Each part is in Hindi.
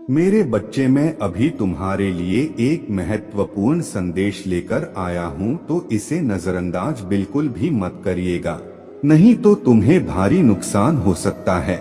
मेरे बच्चे, मैं अभी तुम्हारे लिए एक महत्वपूर्ण संदेश लेकर आया हूँ, तो इसे नजरअंदाज बिल्कुल भी मत करिएगा, नहीं तो तुम्हें भारी नुकसान हो सकता है।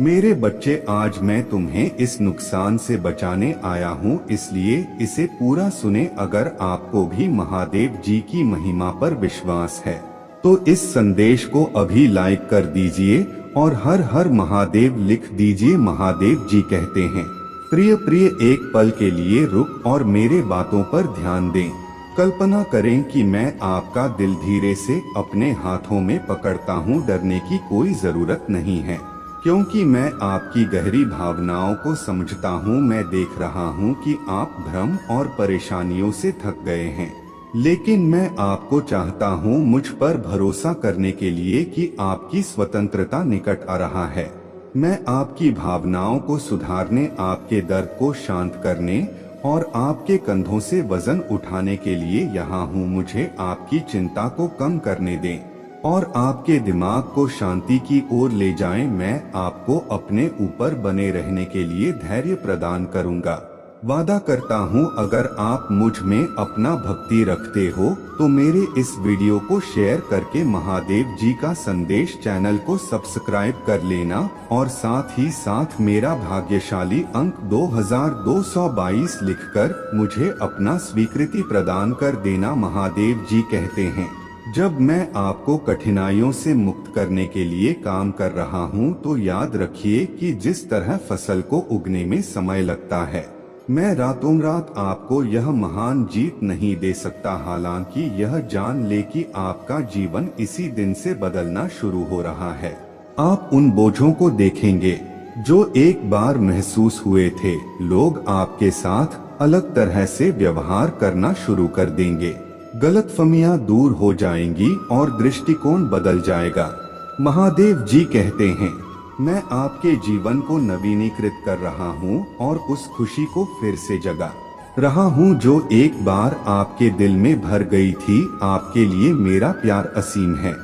मेरे बच्चे, आज मैं तुम्हें इस नुकसान से बचाने आया हूँ, इसलिए इसे पूरा सुने। अगर आपको भी महादेव जी की महिमा पर विश्वास है तो इस संदेश को अभी लाइक कर दीजिए और हर हर महादेव लिख दीजिए। महादेव जी कहते हैं, प्रिय प्रिय, एक पल के लिए रुक और मेरे बातों पर ध्यान दें। कल्पना करें कि मैं आपका दिल धीरे से अपने हाथों में पकड़ता हूँ। डरने की कोई जरूरत नहीं है, क्योंकि मैं आपकी गहरी भावनाओं को समझता हूँ। मैं देख रहा हूँ कि आप भ्रम और परेशानियों से थक गए हैं, लेकिन मैं आपको चाहता हूँ मुझ पर भरोसा करने के लिए कि आपकी स्वतंत्रता निकट आ रहा है। मैं आपकी भावनाओं को सुधारने, आपके दर्द को शांत करने और आपके कंधों से वजन उठाने के लिए यहाँ हूँ। मुझे आपकी चिंता को कम करने दें और आपके दिमाग को शांति की ओर ले जाएं। मैं आपको अपने ऊपर बने रहने के लिए धैर्य प्रदान करूँगा। वादा करता हूँ, अगर आप मुझ में अपना भक्ति रखते हो तो मेरे इस वीडियो को शेयर करके महादेव जी का संदेश चैनल को सब्सक्राइब कर लेना और साथ ही साथ मेरा भाग्यशाली अंक 2222 लिखकर मुझे अपना स्वीकृति प्रदान कर देना। महादेव जी कहते हैं, जब मैं आपको कठिनाइयों से मुक्त करने के लिए काम कर रहा हूँ तो याद रखिए कि जिस तरह फसल को उगने में समय लगता है, मैं रातों रात आपको यह महान जीत नहीं दे सकता। हालांकि यह जान ले कि आपका जीवन इसी दिन से बदलना शुरू हो रहा है। आप उन बोझों को देखेंगे जो एक बार महसूस हुए थे। लोग आपके साथ अलग तरह से व्यवहार करना शुरू कर देंगे। गलतफहमियां दूर हो जाएंगी और दृष्टिकोण बदल जाएगा। महादेव जी कहते हैं, मैं आपके जीवन को नवीनीकृत कर रहा हूँ और उस खुशी को फिर से जगा रहा हूँ जो एक बार आपके दिल में भर गई थी। आपके लिए मेरा प्यार असीम है,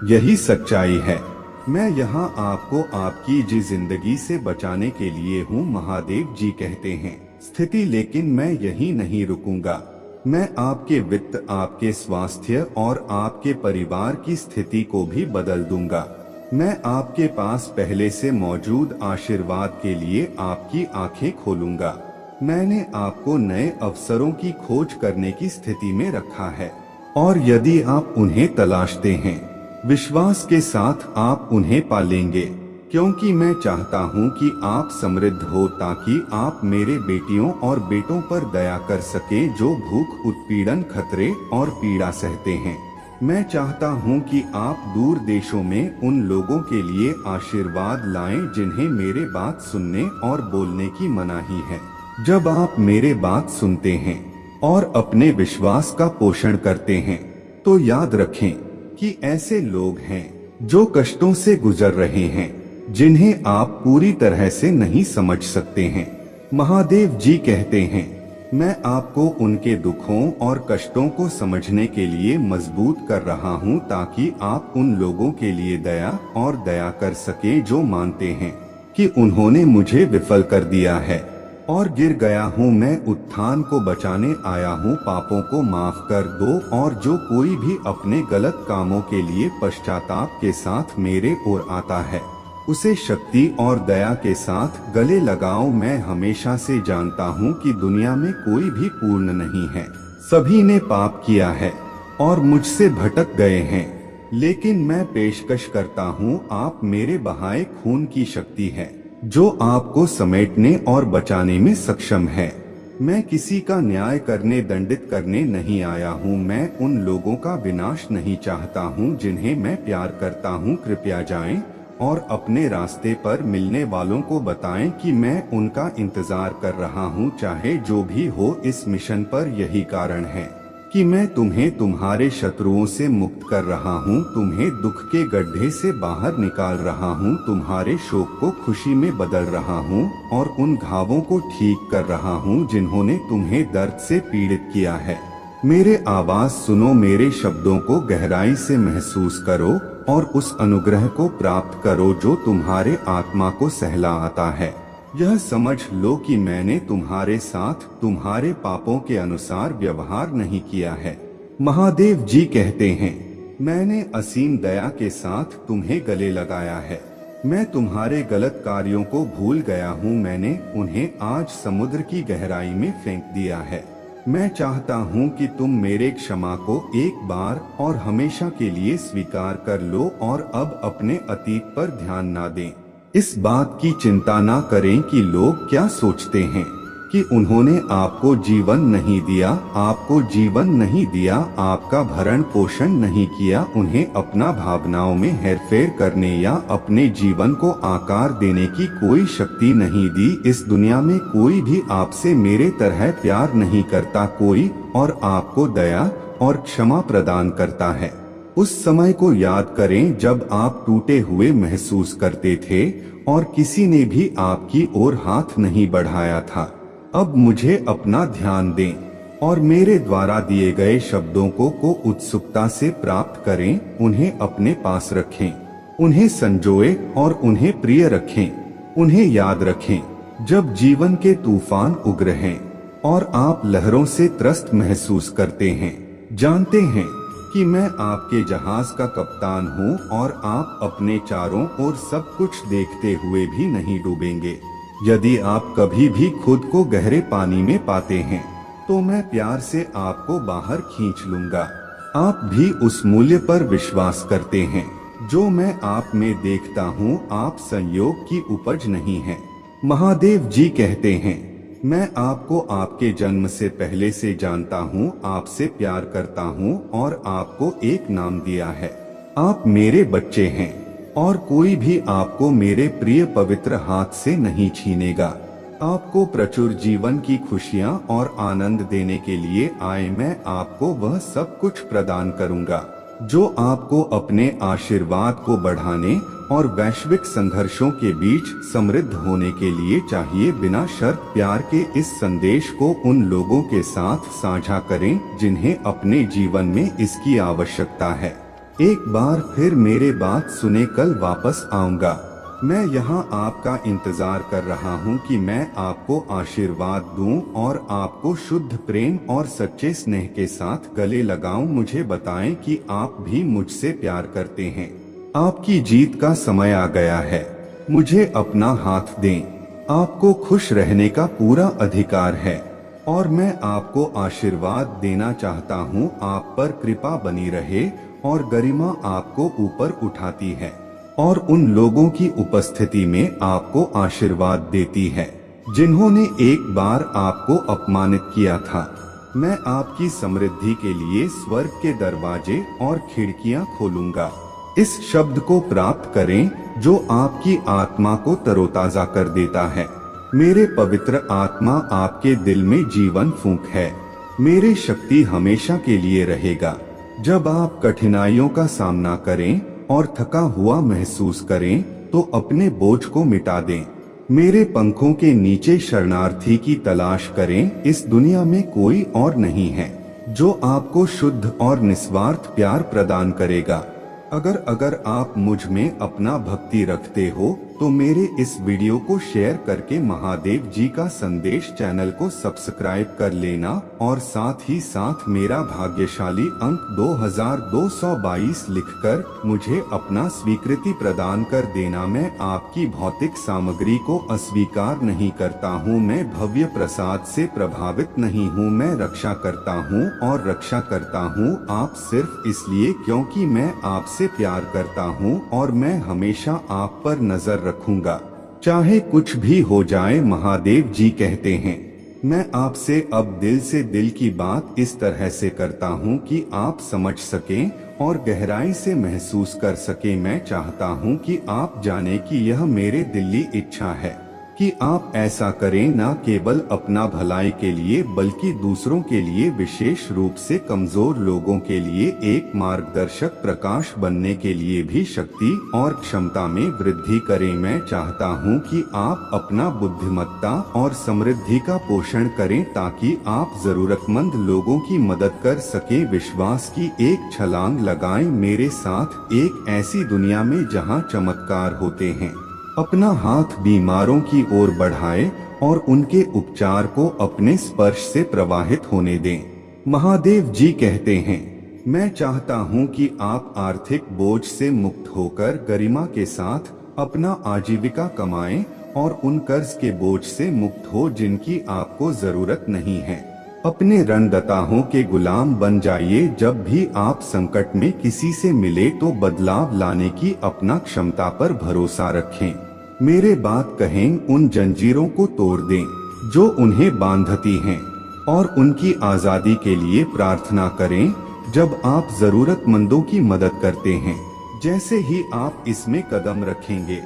यही सच्चाई है। मैं यहाँ आपको आपकी जिंदगी से बचाने के लिए हूँ। महादेव जी कहते हैं, स्थिति, लेकिन मैं यही नहीं रुकूंगा। मैं आपके वित्त, आपके स्वास्थ्य और आपके परिवार की स्थिति को भी बदल दूंगा। मैं आपके पास पहले से मौजूद आशीर्वाद के लिए आपकी आंखें खोलूंगा। मैंने आपको नए अवसरों की खोज करने की स्थिति में रखा है और यदि आप उन्हें तलाशते हैं, विश्वास के साथ आप उन्हें पा लेंगे, क्योंकि मैं चाहता हूं कि आप समृद्ध हो ताकि आप मेरे बेटियों और बेटों पर दया कर सकें जो भूख, उत्पीड़न, खतरे और पीड़ा सहते हैं। मैं चाहता हूं कि आप दूर देशों में उन लोगों के लिए आशीर्वाद लाएं जिन्हें मेरे बात सुनने और बोलने की मनाही है। जब आप मेरे बात सुनते हैं और अपने विश्वास का पोषण करते हैं तो याद रखें कि ऐसे लोग हैं जो कष्टों से गुजर रहे हैं, जिन्हें आप पूरी तरह से नहीं समझ सकते हैं। महादेव जी कहते हैं, मैं आपको उनके दुखों और कष्टों को समझने के लिए मजबूत कर रहा हूं ताकि आप उन लोगों के लिए दया कर सके जो मानते हैं कि उन्होंने मुझे विफल कर दिया है और गिर गया हूं। मैं उत्थान को बचाने आया हूं। पापों को माफ कर दो और जो कोई भी अपने गलत कामों के लिए पश्चाताप के साथ मेरे ओर आता है, उसे शक्ति और दया के साथ गले लगाओ। मैं हमेशा से जानता हूँ कि दुनिया में कोई भी पूर्ण नहीं है। सभी ने पाप किया है और मुझसे भटक गए हैं, लेकिन मैं पेशकश करता हूँ, आप मेरे बहाए खून की शक्ति है जो आपको समेटने और बचाने में सक्षम है। मैं किसी का न्याय करने, दंडित करने नहीं आया हूँ। मैं उन लोगों का विनाश नहीं चाहता हूँ जिन्हें मैं प्यार करता हूँ। कृपया जाएं और अपने रास्ते पर मिलने वालों को बताएं कि मैं उनका इंतजार कर रहा हूं। चाहे जो भी हो, इस मिशन पर यही कारण है कि मैं तुम्हें तुम्हारे शत्रुओं से मुक्त कर रहा हूं, तुम्हें दुख के गड्ढे से बाहर निकाल रहा हूं, तुम्हारे शोक को खुशी में बदल रहा हूं और उन घावों को ठीक कर रहा हूं जिन्होंने तुम्हें दर्द से पीड़ित किया है। मेरे आवाज सुनो, मेरे शब्दों को गहराई से महसूस करो और उस अनुग्रह को प्राप्त करो जो तुम्हारे आत्मा को सहला आता है। यह समझ लो कि मैंने तुम्हारे साथ तुम्हारे पापों के अनुसार व्यवहार नहीं किया है। महादेव जी कहते हैं, मैंने असीम दया के साथ तुम्हें गले लगाया है। मैं तुम्हारे गलत कार्यों को भूल गया हूँ। मैंने उन्हें आज समुद्र की गहराई में फेंक दिया है। मैं चाहता हूँ कि तुम मेरे क्षमा को एक बार और हमेशा के लिए स्वीकार कर लो और अब अपने अतीत पर ध्यान ना दें। इस बात की चिंता ना करें कि लोग क्या सोचते हैं, कि उन्होंने आपको जीवन नहीं दिया, आपको जीवन नहीं दिया, आपका भरण पोषण नहीं किया, उन्हें अपना भावनाओं में हेरफेर करने या अपने जीवन को आकार देने की कोई शक्ति नहीं दी। इस दुनिया में कोई भी आपसे मेरे तरह प्यार नहीं करता कोई, और आपको दया और क्षमा प्रदान करता है। उस समय को याद करें जब आप टूटे हुए महसूस करते थे और किसी ने भी आपकी ओर हाथ नहीं बढ़ाया था। अब मुझे अपना ध्यान दें और मेरे द्वारा दिए गए शब्दों को उत्सुकता से प्राप्त करें, उन्हें अपने पास रखें, उन्हें संजोए और उन्हें प्रिय रखें। उन्हें याद रखें जब जीवन के तूफान उग्र हैं और आप लहरों से त्रस्त महसूस करते हैं। जानते हैं कि मैं आपके जहाज का कप्तान हूँ और आप अपने चारों ओर सब कुछ देखते हुए भी नहीं डूबेंगे। यदि आप कभी भी खुद को गहरे पानी में पाते हैं तो मैं प्यार से आपको बाहर खींच लूंगा। आप भी उस मूल्य पर विश्वास करते हैं जो मैं आप में देखता हूँ। आप संयोग की उपज नहीं हैं। महादेव जी कहते हैं, मैं आपको आपके जन्म से पहले से जानता हूँ, आपसे प्यार करता हूँ और आपको एक नाम दिया है। आप मेरे बच्चे हैं और कोई भी आपको मेरे प्रिय पवित्र हाथ से नहीं छीनेगा। आपको प्रचुर जीवन की खुशियाँ और आनंद देने के लिए आए मैं आपको वह सब कुछ प्रदान करूँगा जो आपको अपने आशीर्वाद को बढ़ाने और वैश्विक संघर्षों के बीच समृद्ध होने के लिए चाहिए। बिना शर्त प्यार के इस संदेश को उन लोगों के साथ साझा करें जिन्हें अपने जीवन में इसकी आवश्यकता है। एक बार फिर मेरे बात सुने, कल वापस आऊंगा। मैं यहाँ आपका इंतजार कर रहा हूँ कि मैं आपको आशीर्वाद दूं और आपको शुद्ध प्रेम और सच्चे स्नेह के साथ गले लगाऊं। मुझे बताएं कि आप भी मुझसे प्यार करते हैं। आपकी जीत का समय आ गया है। मुझे अपना हाथ दें। आपको खुश रहने का पूरा अधिकार है और मैं आपको आशीर्वाद देना चाहता हूँ। आप पर कृपा बनी रहे और गरिमा आपको ऊपर उठाती है और उन लोगों की उपस्थिति में आपको आशीर्वाद देती है जिन्होंने एक बार आपको अपमानित किया था। मैं आपकी समृद्धि के लिए स्वर्ग के दरवाजे और खिड़कियां खोलूंगा। इस शब्द को प्राप्त करें जो आपकी आत्मा को तरोताजा कर देता है। मेरे पवित्र आत्मा आपके दिल में जीवन फूंक है। मेरी शक्ति हमेशा के लिए रहेगा। जब आप कठिनाइयों का सामना करें और थका हुआ महसूस करें तो अपने बोझ को मिटा दें। मेरे पंखों के नीचे शरणार्थी की तलाश करें। इस दुनिया में कोई और नहीं है जो आपको शुद्ध और निस्वार्थ प्यार प्रदान करेगा। अगर आप मुझ में अपना भक्ति रखते हो तो मेरे इस वीडियो को शेयर करके महादेव जी का संदेश चैनल को सब्सक्राइब कर लेना और साथ ही साथ मेरा भाग्यशाली अंक 2222 लिखकर मुझे अपना स्वीकृति प्रदान कर देना। मैं आपकी भौतिक सामग्री को अस्वीकार नहीं करता हूँ। मैं भव्य प्रसाद से प्रभावित नहीं हूँ। मैं रक्षा करता हूँ और रक्षा करता हूँ आप सिर्फ इसलिए क्योंकि मैं आपसे प्यार करता हूँ और मैं हमेशा आप पर नजर रखूंगा चाहे कुछ भी हो जाए। महादेव जी कहते हैं, मैं आपसे अब दिल से दिल की बात इस तरह से करता हूँ कि आप समझ सकें और गहराई से महसूस कर सकें। मैं चाहता हूँ कि आप जाने कि यह मेरे दिली इच्छा है कि आप ऐसा करें, न केवल अपना भलाई के लिए बल्कि दूसरों के लिए, विशेष रूप से कमजोर लोगों के लिए एक मार्गदर्शक प्रकाश बनने के लिए भी शक्ति और क्षमता में वृद्धि करें। मैं चाहता हूं कि आप अपना बुद्धिमत्ता और समृद्धि का पोषण करें ताकि आप जरूरतमंद लोगों की मदद कर सकें। विश्वास की एक छलांग लगाएं मेरे साथ एक ऐसी दुनिया में जहां चमत्कार होते हैं। अपना हाथ बीमारों की ओर बढ़ाएं और उनके उपचार को अपने स्पर्श से प्रवाहित होने दें। महादेव जी कहते हैं, मैं चाहता हूं कि आप आर्थिक बोझ से मुक्त होकर गरिमा के साथ अपना आजीविका कमाएं और उन कर्ज के बोझ से मुक्त हो जिनकी आपको जरूरत नहीं है। अपने ऋणदाताओं के गुलाम बन जाइए। जब भी आप संकट में किसी से मिले तो बदलाव लाने की अपना क्षमता पर भरोसा रखें। मेरे बात कहें उन जंजीरों को तोड़ दें जो उन्हें बांधती हैं और उनकी आजादी के लिए प्रार्थना करें। जब आप जरूरतमंदों की मदद करते हैं, जैसे ही आप इसमें कदम रखेंगे,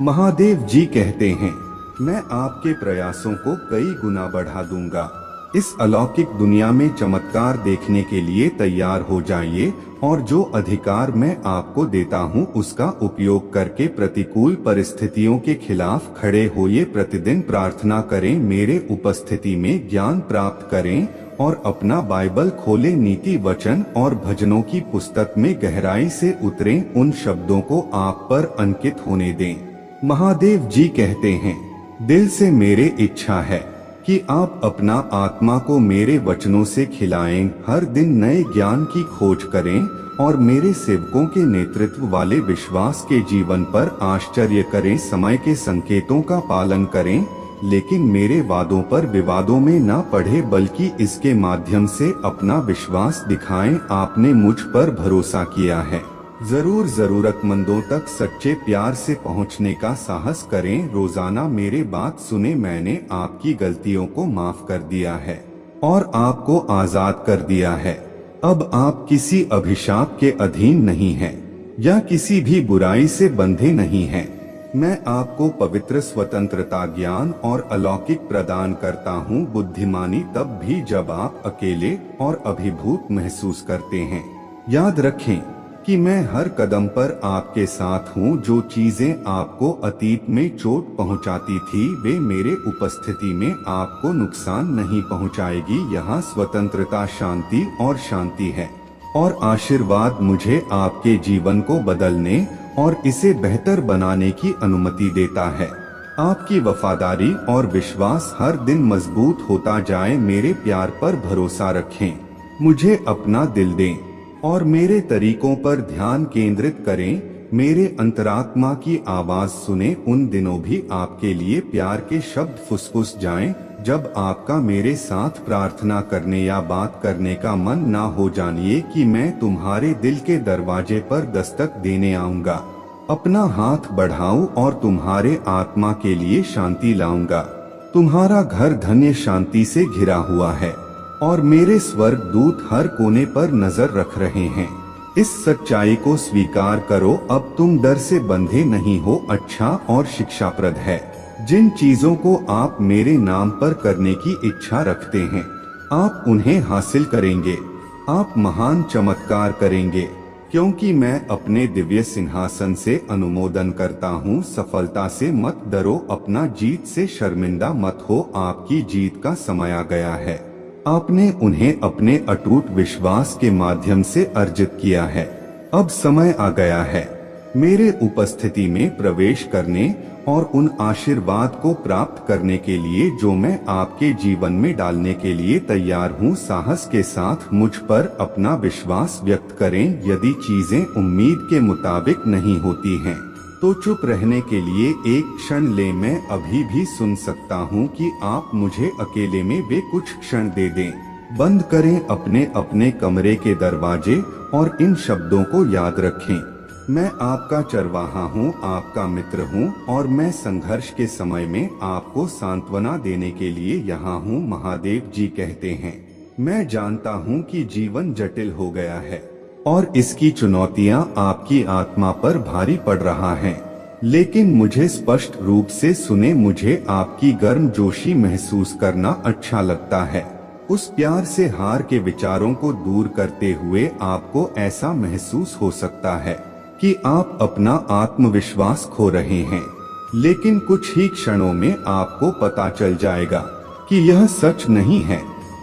महादेव जी कहते हैं, मैं आपके प्रयासों को कई गुना बढ़ा दूंगा। इस अलौकिक दुनिया में चमत्कार देखने के लिए तैयार हो जाइए और जो अधिकार मैं आपको देता हूं उसका उपयोग करके प्रतिकूल परिस्थितियों के खिलाफ खड़े होइए। प्रतिदिन प्रार्थना करें, मेरे उपस्थिति में ज्ञान प्राप्त करें और अपना बाइबल खोलें। नीति वचन और भजनों की पुस्तक में गहराई से उतरें। उन शब्दों को आप पर अंकित होने दें। महादेव जी कहते हैं, दिल से मेरे इच्छा है कि आप अपना आत्मा को मेरे वचनों से खिलाएं। हर दिन नए ज्ञान की खोज करें और मेरे सेवकों के नेतृत्व वाले विश्वास के जीवन पर आश्चर्य करें। समय के संकेतों का पालन करें, लेकिन मेरे वादों पर विवादों में ना पढ़े बल्कि इसके माध्यम से अपना विश्वास दिखाएं। आपने मुझ पर भरोसा किया है, जरूर जरूरतमंदों तक सच्चे प्यार से पहुंचने का साहस करें। रोजाना मेरे बात सुने। मैंने आपकी गलतियों को माफ कर दिया है और आपको आजाद कर दिया है। अब आप किसी अभिशाप के अधीन नहीं हैं या किसी भी बुराई से बंधे नहीं हैं। मैं आपको पवित्र स्वतंत्रता, ज्ञान और अलौकिक प्रदान करता हूँ। बुद्धिमानी तब भी जब आप अकेले और अभिभूत महसूस करते हैं। याद रखें कि मैं हर कदम पर आपके साथ हूँ। जो चीजें आपको अतीत में चोट पहुँचाती थी वे मेरे उपस्थिति में आपको नुकसान नहीं पहुँचाएगी। यहाँ स्वतंत्रता, शांति और शांति है और आशीर्वाद मुझे आपके जीवन को बदलने और इसे बेहतर बनाने की अनुमति देता है। आपकी वफादारी और विश्वास हर दिन मजबूत होता जाए। मेरे प्यार पर भरोसा रखें, मुझे अपना दिल दें और मेरे तरीकों पर ध्यान केंद्रित करें। मेरे अंतरात्मा की आवाज सुने। उन दिनों भी आपके लिए प्यार के शब्द फुसफुस जाएं जब आपका मेरे साथ प्रार्थना करने या बात करने का मन ना हो। जानिए कि मैं तुम्हारे दिल के दरवाजे पर दस्तक देने आऊंगा। अपना हाथ बढ़ाऊं और तुम्हारे आत्मा के लिए शांति लाऊंगा। तुम्हारा घर धन्य शांति से घिरा हुआ है और मेरे स्वर्ग दूत हर कोने पर नजर रख रहे हैं। इस सच्चाई को स्वीकार करो, अब तुम डर से बंधे नहीं हो। अच्छा और शिक्षाप्रद है। जिन चीजों को आप मेरे नाम पर करने की इच्छा रखते हैं, आप उन्हें हासिल करेंगे। आप महान चमत्कार करेंगे, क्योंकि मैं अपने दिव्य सिंहासन से अनुमोदन करता हूँ। सफलता से मत डरो, अपना जीत से शर्मिंदा मत हो। आपकी जीत का समय आ गया है। आपने उन्हें अपने अटूट विश्वास के माध्यम से अर्जित किया है। अब समय आ गया है मेरे उपस्थिति में प्रवेश करने और उन आशीर्वाद को प्राप्त करने के लिए जो मैं आपके जीवन में डालने के लिए तैयार हूँ। साहस के साथ मुझ पर अपना विश्वास व्यक्त करें। यदि चीजें उम्मीद के मुताबिक नहीं होती हैं, तो चुप रहने के लिए एक क्षण ले। मैं अभी भी सुन सकता हूँ कि आप मुझे अकेले में वे कुछ क्षण दे दें। बंद करें अपने अपने कमरे के दरवाजे और इन शब्दों को याद रखें, मैं आपका चरवाहा हूँ, आपका मित्र हूँ और मैं संघर्ष के समय में आपको सांत्वना देने के लिए यहाँ हूँ। महादेव जी कहते हैं, मैं जानता हूँ कि जीवन जटिल हो गया है और इसकी चुनौतियाँ आपकी आत्मा पर भारी पड़ रहा है, लेकिन मुझे स्पष्ट रूप से सुने। मुझे आपकी गर्मजोशी महसूस करना अच्छा लगता है। उस प्यार से हार के विचारों को दूर करते हुए आपको ऐसा महसूस हो सकता है कि आप अपना आत्मविश्वास खो रहे हैं, लेकिन कुछ ही क्षणों में आपको पता चल जाएगा कि यह सच नहीं है।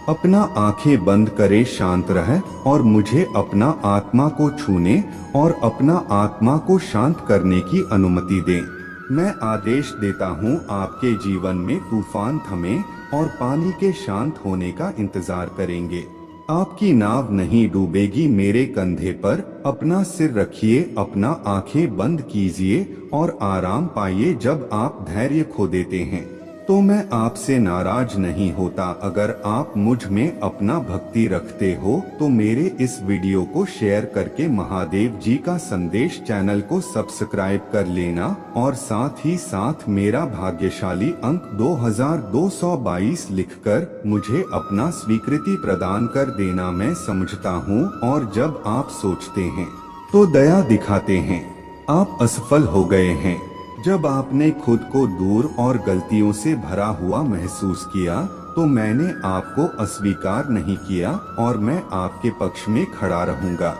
अपना आंखें बंद करें, शांत रहें और मुझे अपना आत्मा को छूने और अपना आत्मा को शांत करने की अनुमति दें। मैं आदेश देता हूँ आपके जीवन में तूफान थमे और पानी के शांत होने का इंतजार करेंगे। आपकी नाव नहीं डूबेगी। मेरे कंधे पर अपना सिर रखिए, अपना आंखें बंद कीजिए और आराम पाइए। जब आप धैर्य खो देते हैं तो मैं आपसे नाराज नहीं होता। अगर आप मुझ में अपना भक्ति रखते हो तो मेरे इस वीडियो को शेयर करके महादेव जी का संदेश चैनल को सब्सक्राइब कर लेना और साथ ही साथ मेरा भाग्यशाली अंक 2222 लिखकर मुझे अपना स्वीकृति प्रदान कर देना। मैं समझता हूँ और जब आप सोचते हैं तो दया दिखाते हैं। आप असफल हो गए हैं। जब आपने खुद को दूर और गलतियों से भरा हुआ महसूस किया तो मैंने आपको अस्वीकार नहीं किया और मैं आपके पक्ष में खड़ा रहूंगा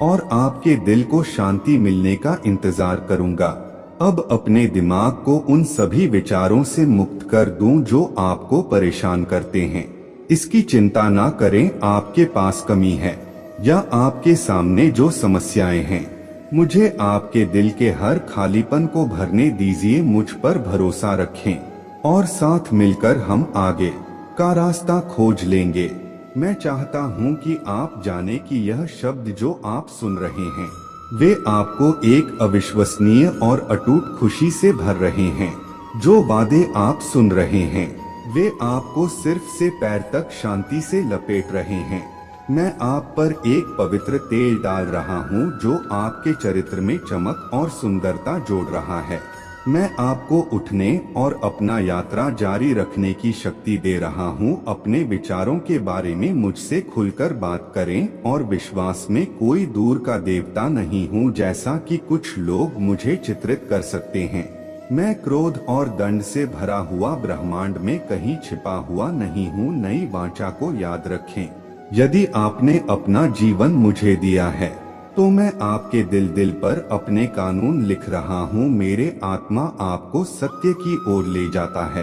और आपके दिल को शांति मिलने का इंतजार करूंगा। अब अपने दिमाग को उन सभी विचारों से मुक्त कर दूं जो आपको परेशान करते हैं। इसकी चिंता ना करें। आपके पास कमी है या आपके सामने जो समस्याएं हैं, मुझे आपके दिल के हर खालीपन को भरने दीजिए। मुझ पर भरोसा रखें और साथ मिलकर हम आगे का रास्ता खोज लेंगे। मैं चाहता हूं कि आप जाने कि यह शब्द जो आप सुन रहे हैं वे आपको एक अविश्वसनीय और अटूट खुशी से भर रहे हैं। जो वादे आप सुन रहे हैं वे आपको सिर्फ से पैर तक शांति से लपेट रहे हैं। मैं आप पर एक पवित्र तेल डाल रहा हूँ जो आपके चरित्र में चमक और सुंदरता जोड़ रहा है। मैं आपको उठने और अपना यात्रा जारी रखने की शक्ति दे रहा हूँ। अपने विचारों के बारे में मुझसे खुलकर बात करें और विश्वास में कोई दूर का देवता नहीं हूँ जैसा कि कुछ लोग मुझे चित्रित कर सकते हैं। मैं क्रोध और दंड से भरा हुआ ब्रह्मांड में कहीं छिपा हुआ नहीं हूँ। नई वाचा को याद रखें। यदि आपने अपना जीवन मुझे दिया है तो मैं आपके दिल पर अपने कानून लिख रहा हूँ। मेरे आत्मा आपको सत्य की ओर ले जाता है।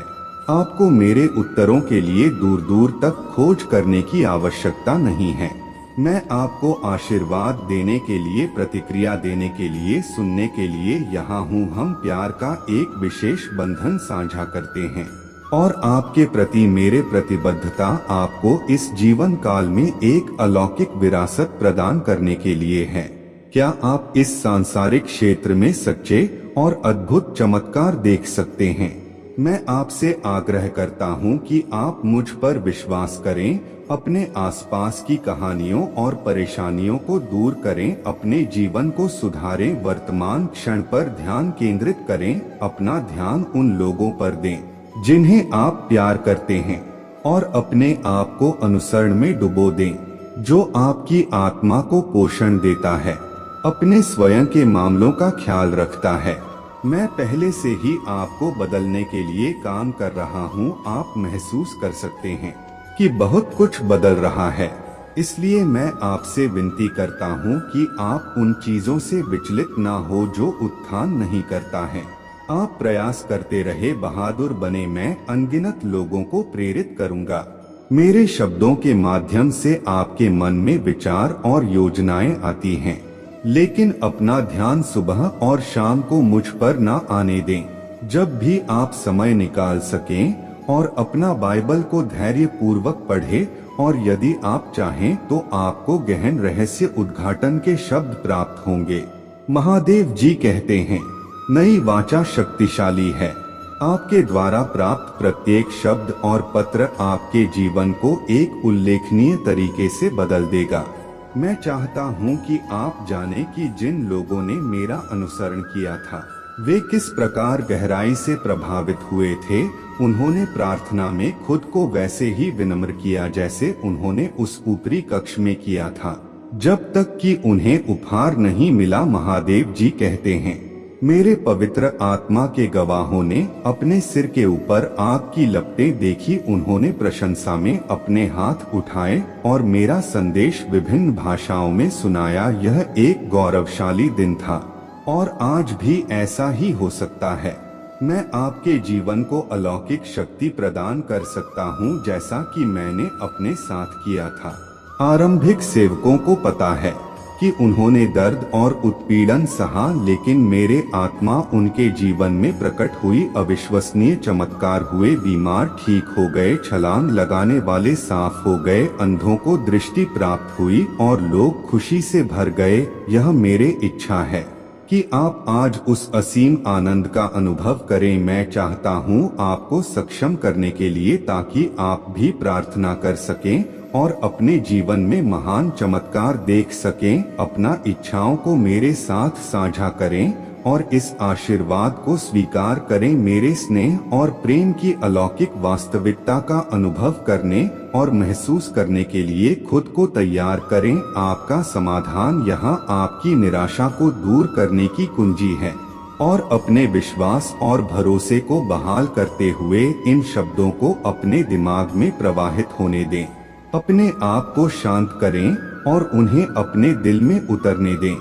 आपको मेरे उत्तरों के लिए दूर दूर तक खोज करने की आवश्यकता नहीं है। मैं आपको आशीर्वाद देने के लिए, प्रतिक्रिया देने के लिए, सुनने के लिए यहाँ हूँ। हम प्यार का एक विशेष बंधन साझा करते हैं और आपके प्रति मेरे प्रतिबद्धता आपको इस जीवन काल में एक अलौकिक विरासत प्रदान करने के लिए है। क्या आप इस सांसारिक क्षेत्र में सच्चे और अद्भुत चमत्कार देख सकते हैं? मैं आपसे आग्रह करता हूं कि आप मुझ पर विश्वास करें, अपने आसपास की कहानियों और परेशानियों को दूर करें, अपने जीवन को सुधारें, वर्तमान क्षण पर ध्यान केंद्रित करें, अपना ध्यान उन लोगों पर दें जिन्हें आप प्यार करते हैं और अपने आप को अनुसरण में डुबो दें जो आपकी आत्मा को पोषण देता है, अपने स्वयं के मामलों का ख्याल रखता है। मैं पहले से ही आपको बदलने के लिए काम कर रहा हूँ। आप महसूस कर सकते हैं कि बहुत कुछ बदल रहा है। इसलिए मैं आपसे विनती करता हूँ कि आप उन चीजों से विचलित ना हो जो उत्थान नहीं करता है। आप प्रयास करते रहे, बहादुर बने। मैं अनगिनत लोगों को प्रेरित करूंगा। मेरे शब्दों के माध्यम से आपके मन में विचार और योजनाएं आती हैं, लेकिन अपना ध्यान सुबह और शाम को मुझ पर ना आने दें। जब भी आप समय निकाल सकें और अपना बाइबल को धैर्य पूर्वक पढ़ें और यदि आप चाहें तो आपको गहन रहस्य उद्घाटन के शब्द प्राप्त होंगे। महादेव जी कहते हैं, नई वाचा शक्तिशाली है। आपके द्वारा प्राप्त प्रत्येक शब्द और पत्र आपके जीवन को एक उल्लेखनीय तरीके से बदल देगा। मैं चाहता हूं कि आप जाने कि जिन लोगों ने मेरा अनुसरण किया था वे किस प्रकार गहराई से प्रभावित हुए थे। उन्होंने प्रार्थना में खुद को वैसे ही विनम्र किया जैसे उन्होंने उस ऊपरी कक्ष में किया था जब तक कि उन्हें उपहार नहीं मिला। महादेव जी कहते हैं, मेरे पवित्र आत्मा के गवाहों ने अपने सिर के ऊपर आग की लपटें देखी। उन्होंने प्रशंसा में अपने हाथ उठाए और मेरा संदेश विभिन्न भाषाओं में सुनाया। यह एक गौरवशाली दिन था और आज भी ऐसा ही हो सकता है। मैं आपके जीवन को अलौकिक शक्ति प्रदान कर सकता हूँ जैसा कि मैंने अपने साथ किया था। आरंभिक सेवकों को पता है कि उन्होंने दर्द और उत्पीड़न सहा, लेकिन मेरे आत्मा उनके जीवन में प्रकट हुई। अविश्वसनीय चमत्कार हुए, बीमार ठीक हो गए, छलांग लगाने वाले साफ हो गए, अंधों को दृष्टि प्राप्त हुई और लोग खुशी से भर गए। यह मेरी इच्छा है कि आप आज उस असीम आनंद का अनुभव करें। मैं चाहता हूं आपको सक्षम करने के लिए, ताकि आप भी प्रार्थना कर सकें और अपने जीवन में महान चमत्कार देख सकें। अपना इच्छाओं को मेरे साथ साझा करें और इस आशीर्वाद को स्वीकार करें। मेरे स्नेह और प्रेम की अलौकिक वास्तविकता का अनुभव करने और महसूस करने के लिए खुद को तैयार करें। आपका समाधान यहाँ आपकी निराशा को दूर करने की कुंजी है, और अपने विश्वास और भरोसे को बहाल करते हुए इन शब्दों को अपने दिमाग में प्रवाहित होने दें। अपने आप को शांत करें और उन्हें अपने दिल में उतरने दें।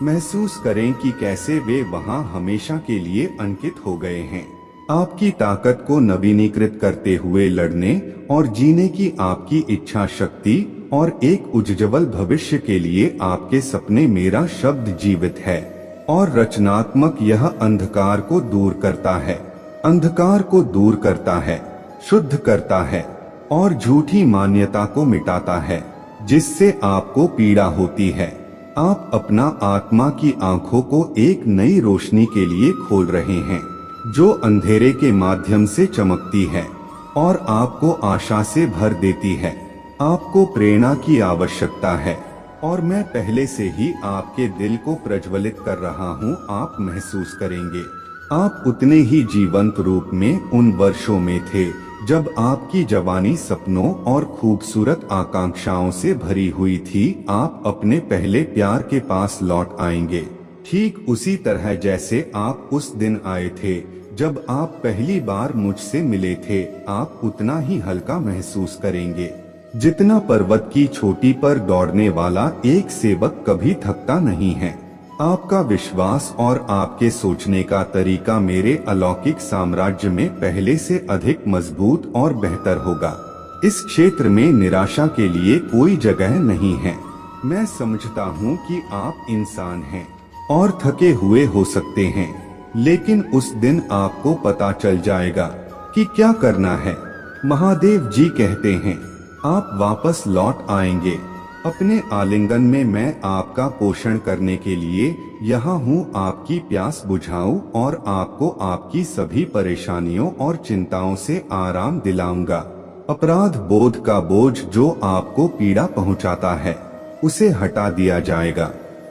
महसूस करें कि कैसे वे वहां हमेशा के लिए अंकित हो गए हैं। आपकी ताकत को नवीनीकृत करते हुए लड़ने और जीने की आपकी इच्छा शक्ति और एक उज्ज्वल भविष्य के लिए आपके सपने। मेरा शब्द जीवित है और रचनात्मक। यह अंधकार को दूर करता है, अंधकार को दूर करता है, शुद्ध करता है और झूठी मान्यता को मिटाता है जिससे आपको पीड़ा होती है। आप अपना आत्मा की आंखों को एक नई रोशनी के लिए खोल रहे हैं, जो अंधेरे के माध्यम से चमकती है और आपको आशा से भर देती है। आपको प्रेरणा की आवश्यकता है और मैं पहले से ही आपके दिल को प्रज्वलित कर रहा हूं। आप महसूस करेंगे आप उतने ही जीवंत रूप में उन वर्षों में थे जब आपकी जवानी सपनों और खूबसूरत आकांक्षाओं से भरी हुई थी। आप अपने पहले प्यार के पास लौट आएंगे, ठीक उसी तरह जैसे आप उस दिन आए थे जब आप पहली बार मुझसे मिले थे। आप उतना ही हल्का महसूस करेंगे जितना पर्वत की चोटी पर दौड़ने वाला एक सेवक कभी थकता नहीं है। आपका विश्वास और आपके सोचने का तरीका मेरे अलौकिक साम्राज्य में पहले से अधिक मजबूत और बेहतर होगा। इस क्षेत्र में निराशा के लिए कोई जगह नहीं है। मैं समझता हूँ कि आप इंसान हैं और थके हुए हो सकते हैं, लेकिन उस दिन आपको पता चल जाएगा कि क्या करना है। महादेव जी कहते हैं आप वापस लौट आएंगे। अपने आलिंगन में मैं आपका पोषण करने के लिए यहाँ हूँ। आपकी प्यास बुझाऊं और आपको आपकी सभी परेशानियों और चिंताओं से आराम दिलाऊंगा। अपराध बोध का बोझ जो आपको पीड़ा पहुँचाता है उसे हटा दिया जाएगा।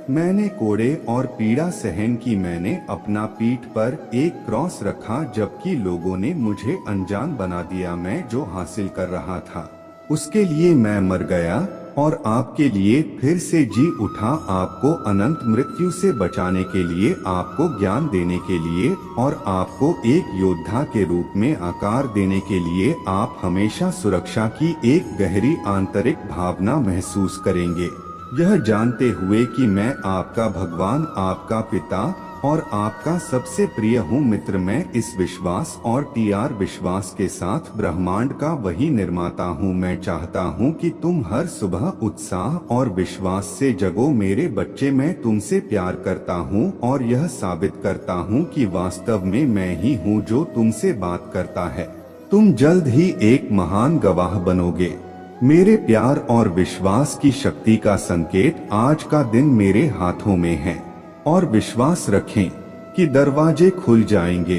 मैंने कोड़े और पीड़ा सहन की। मैंने अपना पीठ पर एक क्रॉस रखा जबकि लोगों ने मुझे अनजान बना दिया। मैं जो हासिल कर रहा था उसके लिए मैं मर गया और आपके लिए फिर से जी उठा। आपको अनंत मृत्यु से बचाने के लिए, आपको ज्ञान देने के लिए और आपको एक योद्धा के रूप में आकार देने के लिए। आप हमेशा सुरक्षा की एक गहरी आंतरिक भावना महसूस करेंगे, यह जानते हुए कि मैं आपका भगवान, आपका पिता और आपका सबसे प्रिय हूँ मित्र। मैं इस विश्वास और TR विश्वास के साथ ब्रह्मांड का वही निर्माता हूँ। मैं चाहता हूँ कि तुम हर सुबह उत्साह और विश्वास से जगो मेरे बच्चे। मैं तुमसे प्यार करता हूँ और यह साबित करता हूँ कि वास्तव में मैं ही हूँ जो तुमसे बात करता है। तुम जल्द ही एक महान गवाह बनोगे। मेरे प्यार और विश्वास की शक्ति का संकेत आज का दिन मेरे हाथों में है और विश्वास रखें कि दरवाजे खुल जाएंगे,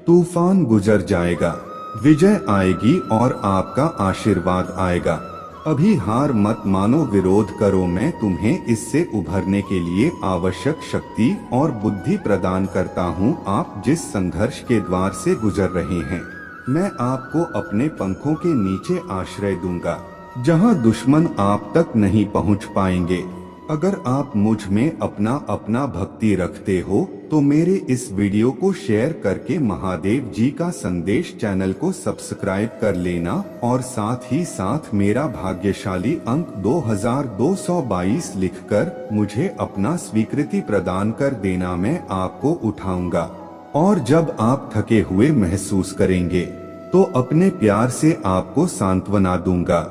तूफान गुजर जाएगा, विजय आएगी और आपका आशीर्वाद आएगा। अभी हार मत मानो, विरोध करो। मैं तुम्हें इससे उभरने के लिए आवश्यक शक्ति और बुद्धि प्रदान करता हूँ। आप जिस संघर्ष के द्वार से गुजर रहे हैं, मैं आपको अपने पंखों के नीचे आश्रय दूंगा, जहाँ दुश्मन आप तक नहीं पहुँच पाएंगे। अगर आप मुझ में अपना भक्ति रखते हो तो मेरे इस वीडियो को शेयर करके महादेव जी का संदेश चैनल को सब्सक्राइब कर लेना और साथ ही साथ मेरा भाग्यशाली अंक 2222 लिखकर मुझे अपना स्वीकृति प्रदान कर देना। मैं आपको उठाऊंगा और जब आप थके हुए महसूस करेंगे तो अपने प्यार से आपको सांत्वना दूंगा।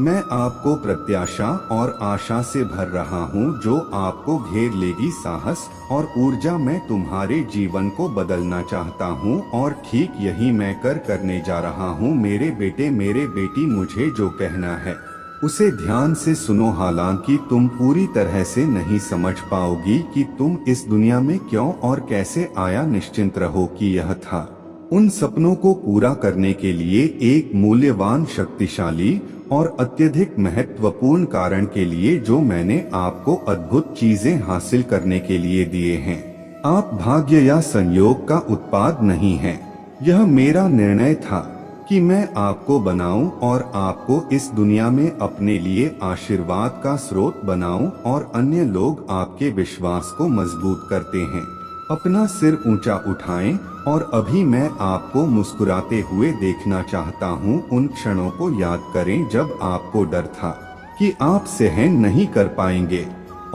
मैं आपको प्रत्याशा और आशा से भर रहा हूँ जो आपको घेर लेगी। साहस और ऊर्जा मैं तुम्हारे जीवन को बदलना चाहता हूँ और ठीक यही मैं करने जा रहा हूँ। मेरे बेटे मेरे बेटी, मुझे जो कहना है उसे ध्यान से सुनो। हालांकि तुम पूरी तरह से नहीं समझ पाओगी कि तुम इस दुनिया में क्यों और कैसे आया, निश्चिंत रहो कि यह था उन सपनों को पूरा करने के लिए एक मूल्यवान, शक्तिशाली और अत्यधिक महत्वपूर्ण कारण के लिए जो मैंने आपको अद्भुत चीजें हासिल करने के लिए दिए हैं। आप भाग्य या संयोग का उत्पाद नहीं हैं। यह मेरा निर्णय था कि मैं आपको बनाऊं और आपको इस दुनिया में अपने लिए आशीर्वाद का स्रोत बनाऊं और अन्य लोग आपके विश्वास को मजबूत करते हैं। अपना सिर ऊंचा उठाएं और अभी मैं आपको मुस्कुराते हुए देखना चाहता हूं। उन क्षणों को याद करें जब आपको डर था कि आप सहन नहीं कर पाएंगे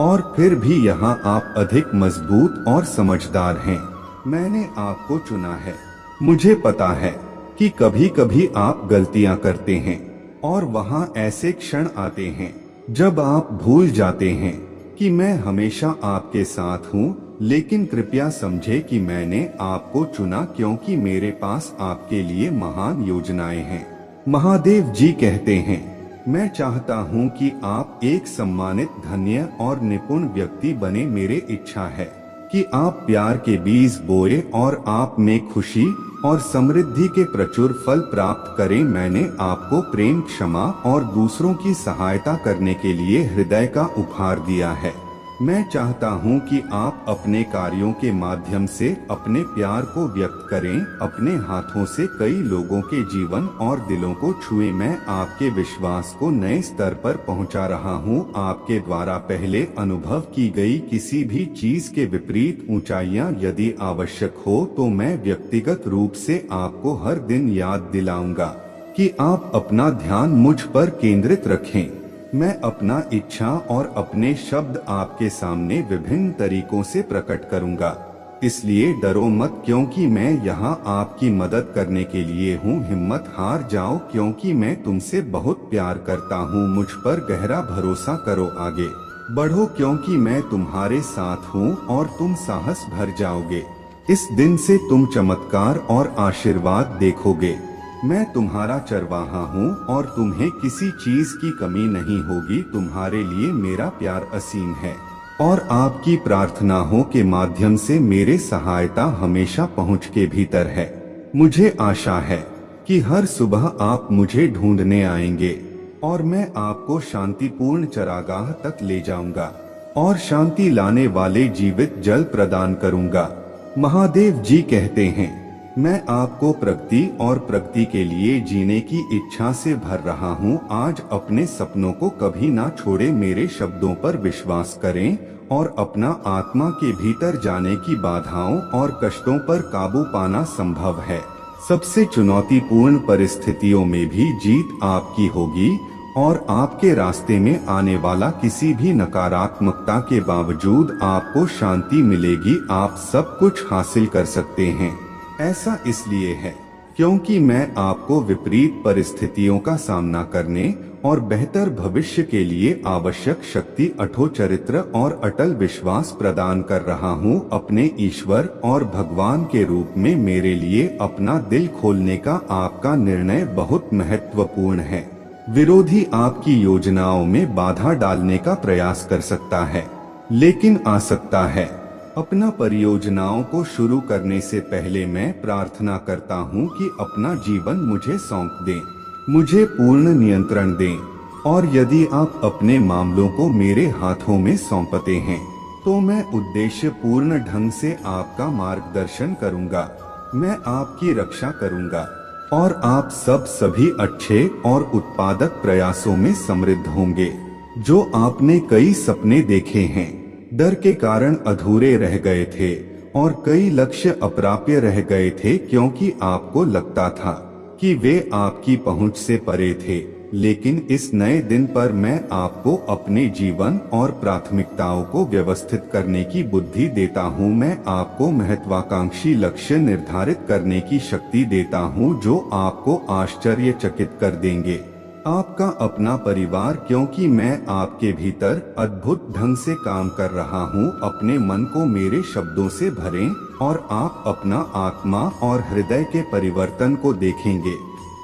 और फिर भी यहाँ आप अधिक मजबूत और समझदार हैं। मैंने आपको चुना है। मुझे पता है कि कभी कभी आप गलतियां करते हैं और वहाँ ऐसे क्षण आते हैं जब आप भूल जाते हैं कि मैं हमेशा आपके साथ हूँ, लेकिन कृपया समझे कि मैंने आपको चुना क्योंकि मेरे पास आपके लिए महान योजनाएं हैं। महादेव जी कहते हैं, मैं चाहता हूं कि आप एक सम्मानित, धन्य और निपुण व्यक्ति बने। मेरी इच्छा है कि आप प्यार के बीज बोए और आप में खुशी और समृद्धि के प्रचुर फल प्राप्त करें। मैंने आपको प्रेम, क्षमा और दूसरों की सहायता करने के लिए हृदय का उपहार दिया है। मैं चाहता हूं कि आप अपने कार्यों के माध्यम से अपने प्यार को व्यक्त करें, अपने हाथों से कई लोगों के जीवन और दिलों को छुएं। मैं आपके विश्वास को नए स्तर पर पहुंचा रहा हूं। आपके द्वारा पहले अनुभव की गई किसी भी चीज के विपरीत ऊंचाइयां यदि आवश्यक हो तो मैं व्यक्तिगत रूप से आपको हर दिन याद दिलाऊंगा कि आप अपना ध्यान मुझ पर केंद्रित रखें। मैं अपना इच्छा और अपने शब्द आपके सामने विभिन्न तरीकों से प्रकट करूंगा। इसलिए डरो मत क्योंकि मैं यहाँ आपकी मदद करने के लिए हूँ। हिम्मत हार जाओ क्योंकि मैं तुमसे बहुत प्यार करता हूँ। मुझ पर गहरा भरोसा करो, आगे बढ़ो क्योंकि मैं तुम्हारे साथ हूँ और तुम साहस भर जाओगे। इस दिन से तुम चमत्कार और आशीर्वाद देखोगे। मैं तुम्हारा चरवाहा हूँ और तुम्हें किसी चीज की कमी नहीं होगी। तुम्हारे लिए मेरा प्यार असीम है और आपकी प्रार्थनाओं के माध्यम से मेरे सहायता हमेशा पहुँच के भीतर है। मुझे आशा है कि हर सुबह आप मुझे ढूंढने आएंगे और मैं आपको शांतिपूर्ण चरागाह तक ले जाऊंगा और शांति लाने वाले जीवित जल प्रदान करूंगा। महादेव जी कहते हैं, मैं आपको प्रगति और प्रगति के लिए जीने की इच्छा से भर रहा हूँ। आज अपने सपनों को कभी ना छोड़े। मेरे शब्दों पर विश्वास करें और अपना आत्मा के भीतर जाने की बाधाओं और कष्टों पर काबू पाना संभव है। सबसे चुनौतीपूर्ण परिस्थितियों में भी जीत आपकी होगी और आपके रास्ते में आने वाला किसी भी नकारात्मकता के बावजूद आपको शांति मिलेगी। आप सब कुछ हासिल कर सकते हैं। ऐसा इसलिए है क्योंकि मैं आपको विपरीत परिस्थितियों का सामना करने और बेहतर भविष्य के लिए आवश्यक शक्ति, अथो चरित्र और अटल विश्वास प्रदान कर रहा हूँ। अपने ईश्वर और भगवान के रूप में मेरे लिए अपना दिल खोलने का आपका निर्णय बहुत महत्वपूर्ण है। विरोधी आपकी योजनाओं में बाधा डालने का प्रयास कर सकता है, लेकिन आ सकता है। अपना परियोजनाओं को शुरू करने से पहले मैं प्रार्थना करता हूँ कि अपना जीवन मुझे सौंप दें, मुझे पूर्ण नियंत्रण दें और यदि आप अपने मामलों को मेरे हाथों में सौंपते हैं तो मैं उद्देश्य पूर्ण ढंग से आपका मार्गदर्शन करूँगा। मैं आपकी रक्षा करूँगा और आप सब सभी अच्छे और उत्पादक प्रयासों में समृद्ध होंगे। जो आपने कई सपने देखे हैं, डर के कारण अधूरे रह गए थे और कई लक्ष्य अप्राप्य रह गए थे क्योंकि आपको लगता था कि वे आपकी पहुंच से परे थे। लेकिन इस नए दिन पर मैं आपको अपने जीवन और प्राथमिकताओं को व्यवस्थित करने की बुद्धि देता हूं। मैं आपको महत्वाकांक्षी लक्ष्य निर्धारित करने की शक्ति देता हूं जो आपको आश्चर्यचकित कर देंगे। आपका अपना परिवार, क्योंकि मैं आपके भीतर अद्भुत ढंग से काम कर रहा हूँ। अपने मन को मेरे शब्दों से भरें और आप अपना आत्मा और हृदय के परिवर्तन को देखेंगे।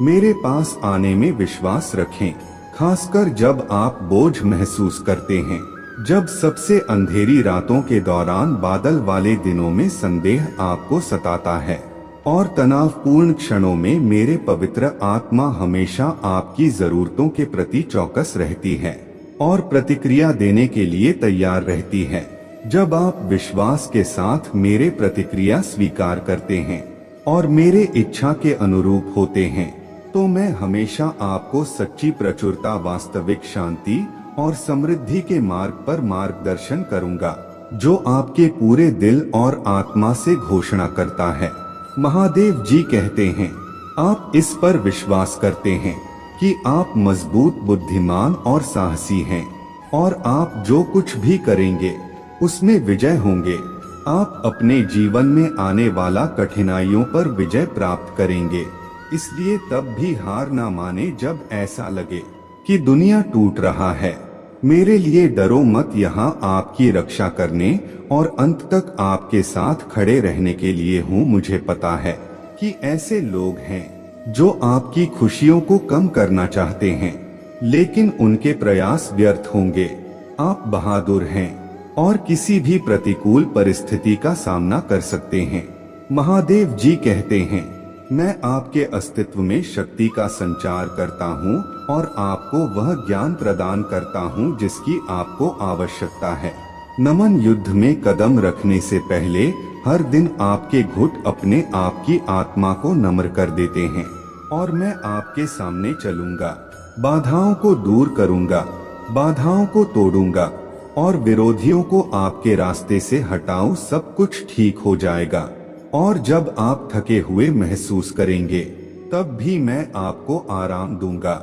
मेरे पास आने में विश्वास रखें, खासकर जब आप बोझ महसूस करते हैं, जब सबसे अंधेरी रातों के दौरान, बादल वाले दिनों में संदेह आपको सताता है और तनावपूर्ण क्षणों में मेरे पवित्र आत्मा हमेशा आपकी जरूरतों के प्रति चौकस रहती है और प्रतिक्रिया देने के लिए तैयार रहती है। जब आप विश्वास के साथ मेरे प्रतिक्रिया स्वीकार करते हैं और मेरे इच्छा के अनुरूप होते हैं, तो मैं हमेशा आपको सच्ची प्रचुरता, वास्तविक शांति और समृद्धि के मार्ग पर मार्गदर्शन करूंगा, जो आपके पूरे दिल और आत्मा से घोषणा करता है। महादेव जी कहते हैं, आप इस पर विश्वास करते हैं कि आप मजबूत, बुद्धिमान और साहसी हैं और आप जो कुछ भी करेंगे उसमें विजय होंगे। आप अपने जीवन में आने वाला कठिनाइयों पर विजय प्राप्त करेंगे। इसलिए तब भी हार ना माने जब ऐसा लगे कि दुनिया टूट रहा है। मेरे लिए डरो मत, यहाँ आपकी रक्षा करने और अंत तक आपके साथ खड़े रहने के लिए हूँ। मुझे पता है कि ऐसे लोग हैं जो आपकी खुशियों को कम करना चाहते हैं, लेकिन उनके प्रयास व्यर्थ होंगे। आप बहादुर हैं और किसी भी प्रतिकूल परिस्थिति का सामना कर सकते हैं। महादेव जी कहते हैं, मैं आपके अस्तित्व में शक्ति का संचार करता हूँ और आपको वह ज्ञान प्रदान करता हूँ जिसकी आपको आवश्यकता है। नमन, युद्ध में कदम रखने से पहले हर दिन आपके घुट अपने आप की आत्मा को नम्र कर देते हैं और मैं आपके सामने चलूंगा, बाधाओं को दूर करूंगा, बाधाओं को तोड़ूंगा और विरोधियों को आपके रास्ते से हटाऊं। सब कुछ ठीक हो जाएगा और जब आप थके हुए महसूस करेंगे, तब भी मैं आपको आराम दूंगा।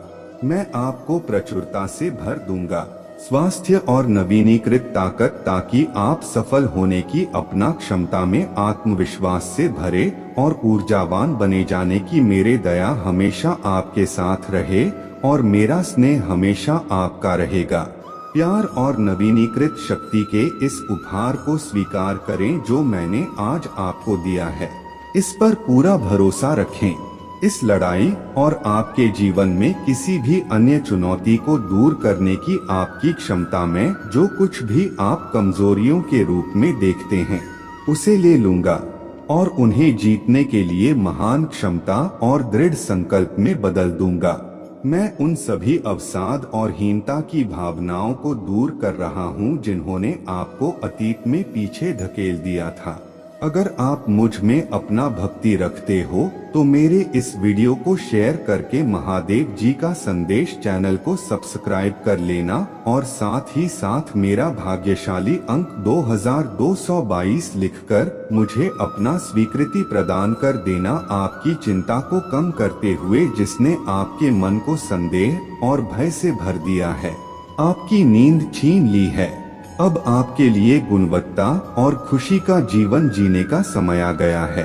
मैं आपको प्रचुरता से भर दूंगा, स्वास्थ्य और नवीनीकृत ताकत, ताकि आप सफल होने की अपना क्षमता में आत्मविश्वास से भरे और ऊर्जावान बने जाने की मेरे दया हमेशा आपके साथ रहे और मेरा स्नेह हमेशा आपका रहेगा। प्यार और नवीनीकृत शक्ति के इस उपहार को स्वीकार करें जो मैंने आज आपको दिया है। इस पर पूरा भरोसा रखें। इस लड़ाई और आपके जीवन में किसी भी अन्य चुनौती को दूर करने की आपकी क्षमता में जो कुछ भी आप कमजोरियों के रूप में देखते हैं, उसे ले लूंगा और उन्हें जीतने के लिए महान क्षमता और दृढ़ संकल्प में बदल दूंगा। मैं उन सभी अवसाद और हीनता की भावनाओं को दूर कर रहा हूं जिन्होंने आपको अतीत में पीछे धकेल दिया था। अगर आप मुझ में अपना भक्ति रखते हो तो मेरे इस वीडियो को शेयर करके महादेव जी का संदेश चैनल को सब्सक्राइब कर लेना और साथ ही साथ मेरा भाग्यशाली अंक 2222 लिखकर मुझे अपना स्वीकृति प्रदान कर देना। आपकी चिंता को कम करते हुए जिसने आपके मन को संदेह और भय से भर दिया है, आपकी नींद छीन ली है। अब आपके लिए गुणवत्ता और खुशी का जीवन जीने का समय आ गया है।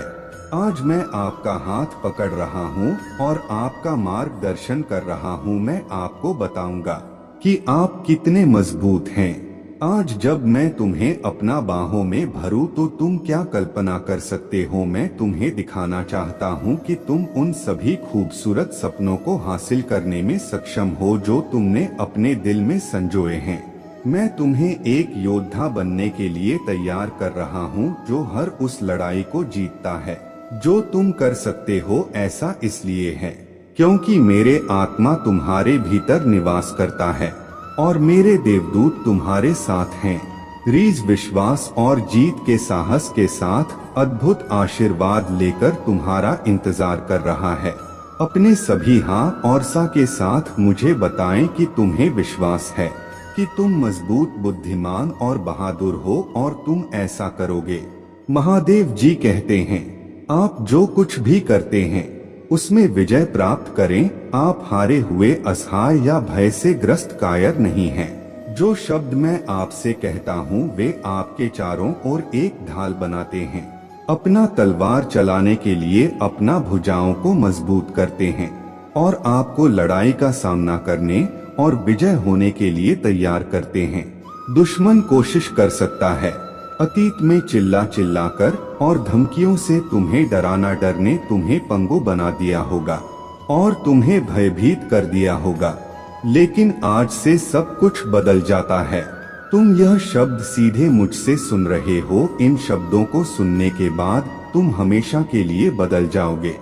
आज मैं आपका हाथ पकड़ रहा हूँ और आपका मार्गदर्शन कर रहा हूँ। मैं आपको बताऊंगा कि आप कितने मजबूत हैं। आज जब मैं तुम्हें अपना बाहों में भरूं तो तुम क्या कल्पना कर सकते हो। मैं तुम्हें दिखाना चाहता हूँ कि तुम उन सभी खूबसूरत सपनों को हासिल करने में सक्षम हो जो तुमने अपने दिल में संजोए हैं। मैं तुम्हें एक योद्धा बनने के लिए तैयार कर रहा हूँ जो हर उस लड़ाई को जीतता है जो तुम कर सकते हो। ऐसा इसलिए है क्योंकि मेरे आत्मा तुम्हारे भीतर निवास करता है और मेरे देवदूत तुम्हारे साथ हैं। रीझ, विश्वास और जीत के साहस के साथ अद्भुत आशीर्वाद लेकर तुम्हारा इंतजार कर रहा है। अपने सभी हाँ और सा के साथ मुझे बताएं कि तुम्हें विश्वास है कि तुम मजबूत, बुद्धिमान और बहादुर हो और तुम ऐसा करोगे। महादेव जी कहते हैं, आप जो कुछ भी करते हैं उसमें विजय प्राप्त करें। आप हारे हुए, असहाय या भय से ग्रस्त कायर नहीं हैं। जो शब्द मैं आपसे कहता हूँ वे आपके चारों ओर एक ढाल बनाते हैं, अपना तलवार चलाने के लिए अपना भुजाओं को मजबूत करते हैं और आपको लड़ाई का सामना करने और विजय होने के लिए तैयार करते हैं। दुश्मन कोशिश कर सकता है अतीत में चिल्ला चिल्लाकर और धमकियों से तुम्हें डराना, डर ने तुम्हें पंगु बना दिया होगा और तुम्हें भयभीत कर दिया होगा, लेकिन आज से सब कुछ बदल जाता है। तुम यह शब्द सीधे मुझसे सुन रहे हो। इन शब्दों को सुनने के बाद तुम हमेशा के लिए बदल जाओगे।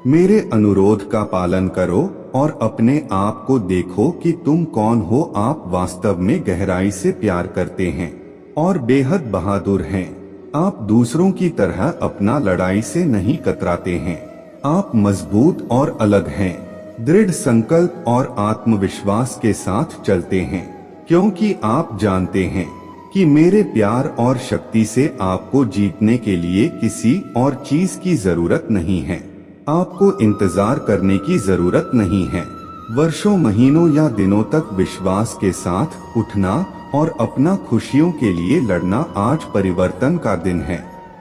मेरे अनुरोध का पालन करो और अपने आप को देखो कि तुम कौन हो। आप वास्तव में गहराई से प्यार करते हैं और बेहद बहादुर हैं। आप दूसरों की तरह अपना लड़ाई से नहीं कतराते हैं। आप मजबूत और अलग हैं, दृढ़ संकल्प और आत्मविश्वास के साथ चलते हैं, क्योंकि आप जानते हैं कि मेरे प्यार और शक्ति से आपको जीतने के लिए किसी और चीज की जरूरत नहीं है। आपको इंतजार करने की जरूरत नहीं है। वर्षों, महीनों या दिनों तक विश्वास के साथ उठना और अपना खुशियों के लिए लड़ना। आज परिवर्तन का दिन है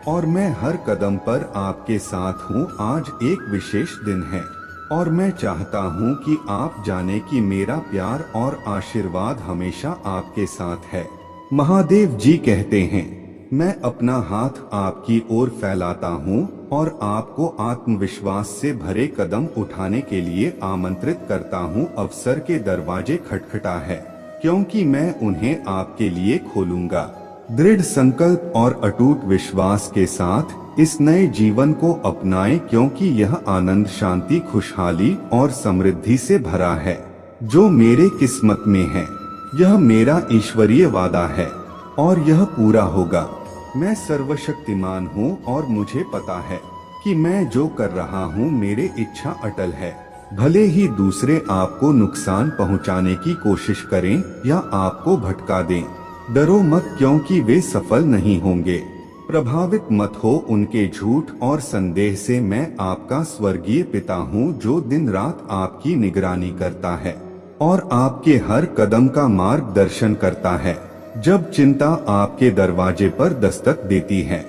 और मैं हर कदम पर आपके साथ हूँ। आज एक विशेष दिन है और मैं चाहता हूँ कि आप जाने कि मेरा प्यार और आशीर्वाद हमेशा आपके साथ है। महादेव जी कहते हैं, मैं अपना हाथ आपकी ओर फैलाता हूँ और आपको आत्मविश्वास से भरे कदम उठाने के लिए आमंत्रित करता हूँ। अवसर के दरवाजे खटखटा है, क्योंकि मैं उन्हें आपके लिए खोलूंगा। दृढ़ संकल्प और अटूट विश्वास के साथ इस नए जीवन को अपनाएं, क्योंकि यह आनंद, शांति, खुशहाली और समृद्धि से भरा है जो मेरे किस्मत में है। यह मेरा ईश्वरीय वादा है और यह पूरा होगा। मैं सर्वशक्तिमान हूँ और मुझे पता है कि मैं जो कर रहा हूँ मेरी इच्छा अटल है। भले ही दूसरे आपको नुकसान पहुँचाने की कोशिश करें या आपको भटका दें, डरो मत, क्योंकि वे सफल नहीं होंगे। प्रभावित मत हो उनके झूठ और संदेह से। मैं आपका स्वर्गीय पिता हूँ जो दिन रात आपकी निगरानी करता है और आपके हर कदम का मार्गदर्शन करता है। जब चिंता आपके दरवाजे पर दस्तक देती है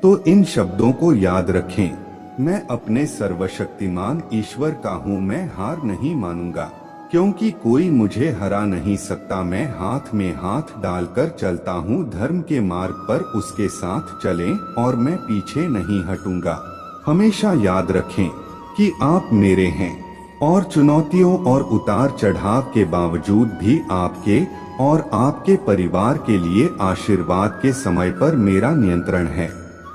तो इन शब्दों को याद रखें, मैं अपने सर्वशक्तिमान ईश्वर का हूँ। मैं हार नहीं मानूंगा, क्योंकि कोई मुझे हरा नहीं सकता। मैं हाथ में हाथ डालकर चलता हूँ। धर्म के मार्ग पर उसके साथ चलें और मैं पीछे नहीं हटूंगा। हमेशा याद रखें कि आप मेरे हैं और चुनौतियों और उतार चढ़ाव के बावजूद भी आपके और आपके परिवार के लिए आशीर्वाद के समय पर मेरा नियंत्रण है।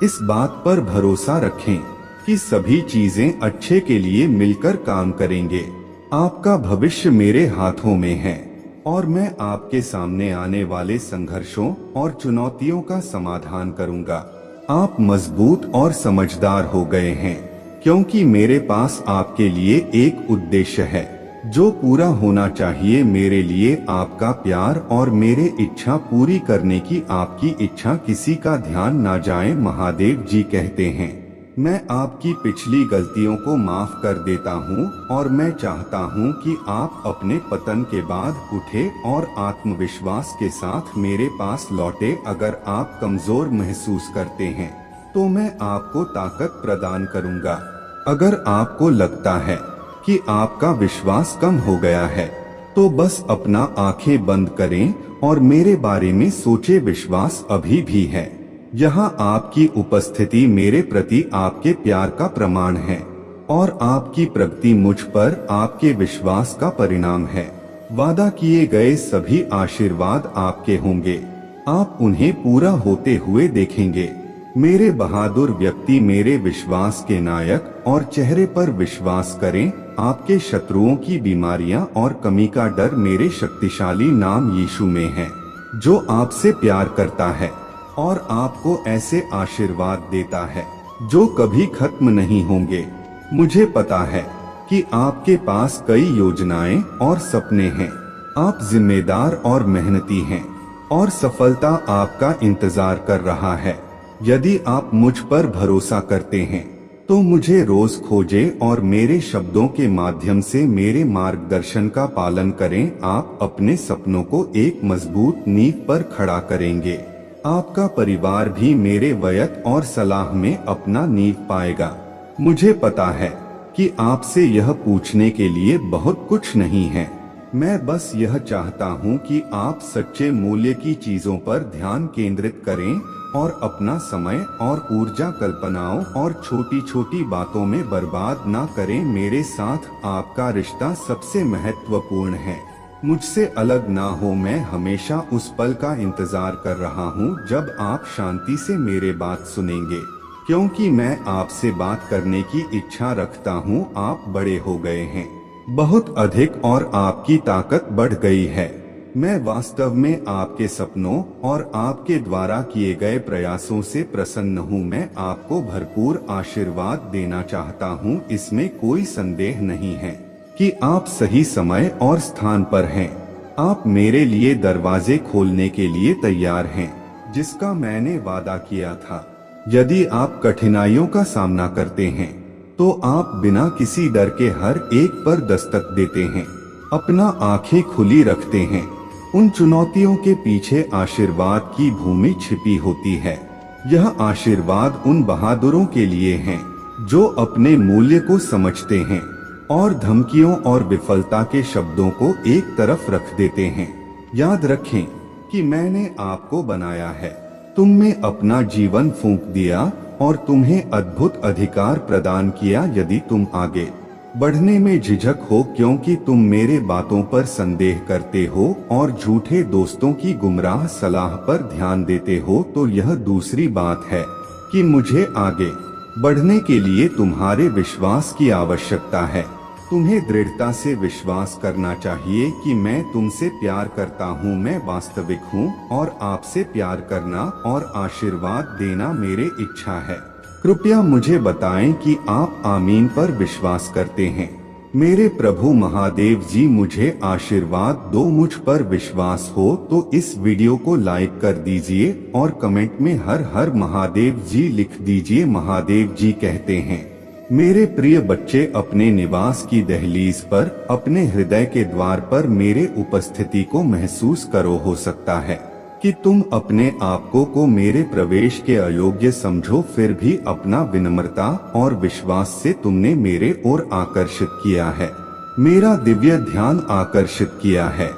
इस बात पर भरोसा रखें कि सभी चीजें अच्छे के लिए मिलकर काम करेंगे। आपका भविष्य मेरे हाथों में है और मैं आपके सामने आने वाले संघर्षों और चुनौतियों का समाधान करूंगा। आप मजबूत और समझदार हो गए हैं, क्योंकि मेरे पास आपके लिए एक उद्देश्य है जो पूरा होना चाहिए। मेरे लिए आपका प्यार और मेरे इच्छा पूरी करने की आपकी इच्छा किसी का ध्यान ना जाए। महादेव जी कहते हैं, मैं आपकी पिछली गलतियों को माफ कर देता हूँ और मैं चाहता हूँ कि आप अपने पतन के बाद उठे और आत्मविश्वास के साथ मेरे पास लौटे। अगर आप कमजोर महसूस करते हैं तो मैं आपको ताकत प्रदान करूँगा। अगर आपको लगता है कि आपका विश्वास कम हो गया है तो बस अपना आंखें बंद करें और मेरे बारे में सोचे। विश्वास अभी भी है। यहाँ आपकी उपस्थिति मेरे प्रति आपके प्यार का प्रमाण है और आपकी प्रगति मुझ पर आपके विश्वास का परिणाम है। वादा किए गए सभी आशीर्वाद आपके होंगे। आप उन्हें पूरा होते हुए देखेंगे। मेरे बहादुर व्यक्ति, मेरे विश्वास के नायक, और चेहरे पर विश्वास करें। आपके शत्रुओं की बीमारियां और कमी का डर मेरे शक्तिशाली नाम यीशु में है, जो आपसे प्यार करता है और आपको ऐसे आशीर्वाद देता है जो कभी खत्म नहीं होंगे। मुझे पता है कि आपके पास कई योजनाएं और सपने हैं। आप जिम्मेदार और मेहनती हैं और सफलता आपका इंतजार कर रहा है। यदि आप मुझ पर भरोसा करते हैं तो मुझे रोज खोजें और मेरे शब्दों के माध्यम से मेरे मार्गदर्शन का पालन करें। आप अपने सपनों को एक मजबूत नींव पर खड़ा करेंगे। आपका परिवार भी मेरे वयत और सलाह में अपना नींव पाएगा। मुझे पता है कि आपसे यह पूछने के लिए बहुत कुछ नहीं है। मैं बस यह चाहता हूँ कि आप सच्चे मूल्य की चीजों पर ध्यान केंद्रित करें और अपना समय और ऊर्जा कल्पनाओं और छोटी छोटी बातों में बर्बाद ना करें। मेरे साथ आपका रिश्ता सबसे महत्वपूर्ण है। मुझसे अलग ना हो। मैं हमेशा उस पल का इंतजार कर रहा हूँ जब आप शांति से मेरे बात सुनेंगे, क्योंकि मैं आपसे बात करने की इच्छा रखता हूँ। आप बड़े हो गए हैं, बहुत अधिक, और आपकी ताकत बढ़ गई है। मैं वास्तव में आपके सपनों और आपके द्वारा किए गए प्रयासों से प्रसन्न हूँ। मैं आपको भरपूर आशीर्वाद देना चाहता हूँ। इसमें कोई संदेह नहीं है कि आप सही समय और स्थान पर हैं। आप मेरे लिए दरवाजे खोलने के लिए तैयार हैं, जिसका मैंने वादा किया था। यदि आप कठिनाइयों का सामना करते हैं तो आप बिना किसी डर के हर एक पर दस्तक देते हैं, अपना आंखें खुली रखते हैं। उन चुनौतियों के पीछे आशीर्वाद की भूमि छिपी होती है। यह आशीर्वाद उन बहादुरों के लिए हैं जो अपने मूल्य को समझते हैं और धमकियों और विफलता के शब्दों को एक तरफ रख देते हैं। याद रखें कि मैंने आपको बनाया है, तुम में अपना जीवन फूंक दिया और तुम्हें अद्भुत अधिकार प्रदान किया। यदि तुम आगे बढ़ने में झिझक हो क्योंकि तुम मेरे बातों पर संदेह करते हो और झूठे दोस्तों की गुमराह सलाह पर ध्यान देते हो, तो यह दूसरी बात है कि मुझे आगे बढ़ने के लिए तुम्हारे विश्वास की आवश्यकता है। तुम्हें दृढ़ता से विश्वास करना चाहिए कि मैं तुमसे प्यार करता हूँ। मैं वास्तविक हूँ और आपसे प्यार करना और आशीर्वाद देना मेरी इच्छा है। कृपया मुझे बताएं कि आप आमीन पर विश्वास करते हैं। मेरे प्रभु महादेव जी, मुझे आशीर्वाद दो। मुझ पर विश्वास हो तो इस वीडियो को लाइक कर दीजिए और कमेंट में हर हर महादेव जी लिख दीजिए। महादेव जी कहते हैं, मेरे प्रिय बच्चे, अपने निवास की दहलीज पर, अपने हृदय के द्वार पर मेरे उपस्थिति को महसूस करो। हो सकता है कि तुम अपने आप को मेरे प्रवेश के अयोग्य समझो, फिर भी अपना विनम्रता और विश्वास से तुमने मेरे ओर आकर्षित किया है, मेरा दिव्य ध्यान आकर्षित किया है।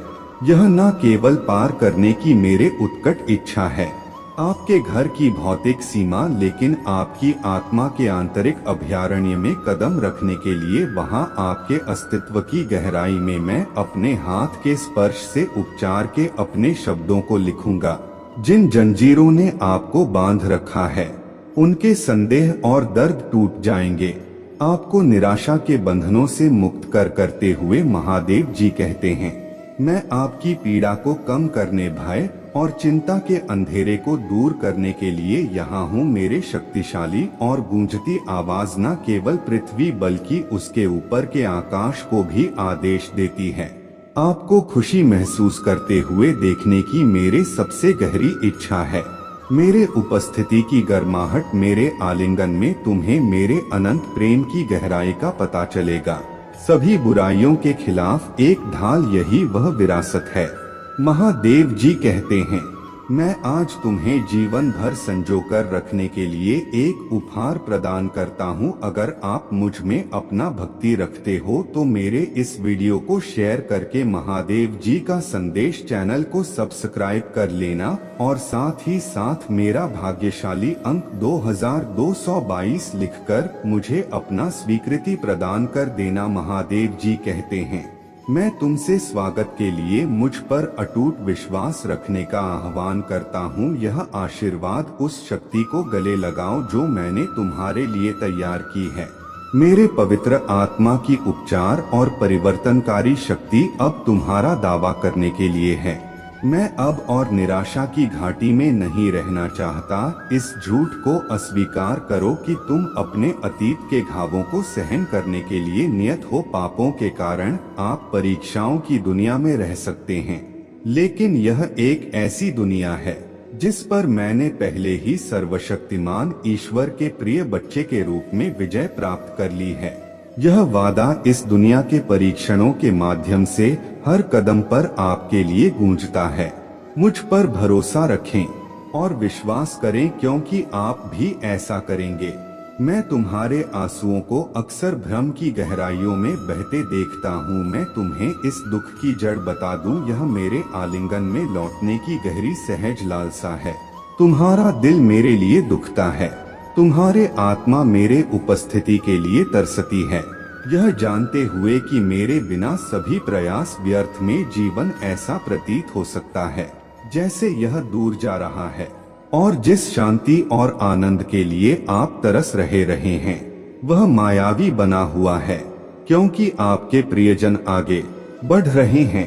यह न केवल पार करने की मेरे उत्कट इच्छा है, आपके घर की भौतिक सीमा, लेकिन आपकी आत्मा के आंतरिक अभयारण्य में कदम रखने के लिए। वहां आपके अस्तित्व की गहराई में मैं अपने हाथ के स्पर्श से उपचार के अपने शब्दों को लिखूंगा। जिन जंजीरों ने आपको बांध रखा है, उनके संदेह और दर्द टूट जाएंगे। आपको निराशा के बंधनों से मुक्त करते हुए महादेव जी कहते हैं, मैं आपकी पीड़ा को कम करने, भय और चिंता के अंधेरे को दूर करने के लिए यहाँ हूँ। मेरे शक्तिशाली और गूंजती आवाज न केवल पृथ्वी बल्कि उसके ऊपर के आकाश को भी आदेश देती है। आपको खुशी महसूस करते हुए देखने की मेरे सबसे गहरी इच्छा है। मेरे उपस्थिति की गर्माहट, मेरे आलिंगन में तुम्हें मेरे अनंत प्रेम की गहराई का पता चलेगा। सभी बुराइयों के खिलाफ एक ढाल, यही वह विरासत है। महादेव जी कहते हैं, मैं आज तुम्हें जीवन भर संजोकर रखने के लिए एक उपहार प्रदान करता हूं। अगर आप मुझ में अपना भक्ति रखते हो तो मेरे इस वीडियो को शेयर करके महादेव जी का संदेश चैनल को सब्सक्राइब कर लेना और साथ ही साथ मेरा भाग्यशाली अंक 2222 लिखकर मुझे अपना स्वीकृति प्रदान कर देना। महादेव जी कहते हैं, मैं तुमसे स्वागत के लिए मुझ पर अटूट विश्वास रखने का आह्वान करता हूँ। यह आशीर्वाद उस शक्ति को गले लगाओ जो मैंने तुम्हारे लिए तैयार की है। मेरे पवित्र आत्मा की उपचार और परिवर्तनकारी शक्ति अब तुम्हारा दावा करने के लिए है। मैं अब और निराशा की घाटी में नहीं रहना चाहता। इस झूठ को अस्वीकार करो कि तुम अपने अतीत के घावों को सहन करने के लिए नियत हो। पापों के कारण आप परीक्षाओं की दुनिया में रह सकते हैं, लेकिन यह एक ऐसी दुनिया है जिस पर मैंने पहले ही सर्वशक्तिमान ईश्वर के प्रिय बच्चे के रूप में विजय प्राप्त कर ली है। यह वादा इस दुनिया के परीक्षणों के माध्यम से हर कदम पर आपके लिए गूंजता है। मुझ पर भरोसा रखें और विश्वास करें, क्योंकि आप भी ऐसा करेंगे। मैं तुम्हारे आंसुओं को अक्सर भ्रम की गहराइयों में बहते देखता हूँ। मैं तुम्हें इस दुख की जड़ बता दूं, यह मेरे आलिंगन में लौटने की गहरी सहज लालसा है। तुम्हारा दिल मेरे लिए दुखता है, तुम्हारे आत्मा मेरे उपस्थिति के लिए तरसती है, यह जानते हुए कि मेरे बिना सभी प्रयास व्यर्थ में। जीवन ऐसा प्रतीत हो सकता है जैसे यह दूर जा रहा है, और जिस शांति और आनंद के लिए आप तरस रहे हैं वह मायावी बना हुआ है, क्योंकि आपके प्रियजन आगे बढ़ रहे हैं।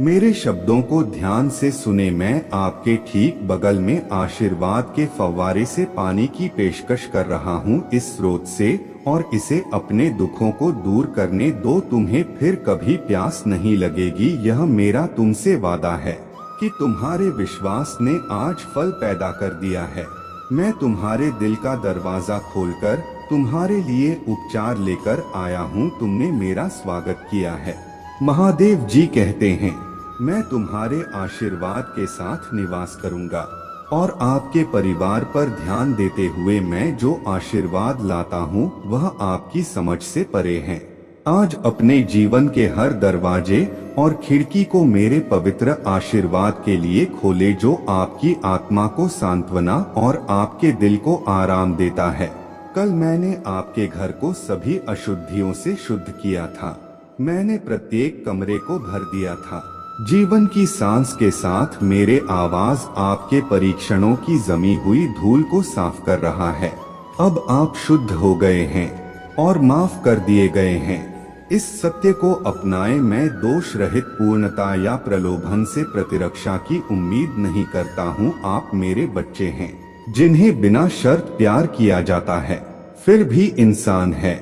मेरे शब्दों को ध्यान से सुने। मैं आपके ठीक बगल में आशीर्वाद के फव्वारे से पानी की पेशकश कर रहा हूँ इस स्रोत से, और इसे अपने दुखों को दूर करने दो। तुम्हें फिर कभी प्यास नहीं लगेगी, यह मेरा तुमसे वादा है कि तुम्हारे विश्वास ने आज फल पैदा कर दिया है। मैं तुम्हारे दिल का दरवाजा खोलकर तुम्हारे लिए उपचार लेकर आया हूँ। तुमने मेरा स्वागत किया है। महादेव जी कहते हैं, मैं तुम्हारे आशीर्वाद के साथ निवास करूंगा, और आपके परिवार पर ध्यान देते हुए मैं जो आशीर्वाद लाता हूँ वह आपकी समझ से परे है। आज अपने जीवन के हर दरवाजे और खिड़की को मेरे पवित्र आशीर्वाद के लिए खोले, जो आपकी आत्मा को सांत्वना और आपके दिल को आराम देता है। कल मैंने आपके घर को सभी अशुद्धियों से शुद्ध किया था। मैंने प्रत्येक कमरे को भर दिया था। जीवन की सांस के साथ मेरे आवाज आपके परीक्षणों की जमी हुई धूल को साफ कर रहा है। अब आप शुद्ध हो गए हैं और माफ कर दिए गए हैं। इस सत्य को अपनाएं। मैं दोष रहित पूर्णता या प्रलोभन से प्रतिरक्षा की उम्मीद नहीं करता हूँ। आप मेरे बच्चे हैं, जिन्हें बिना शर्त प्यार किया जाता है। फिर भी इंसान है,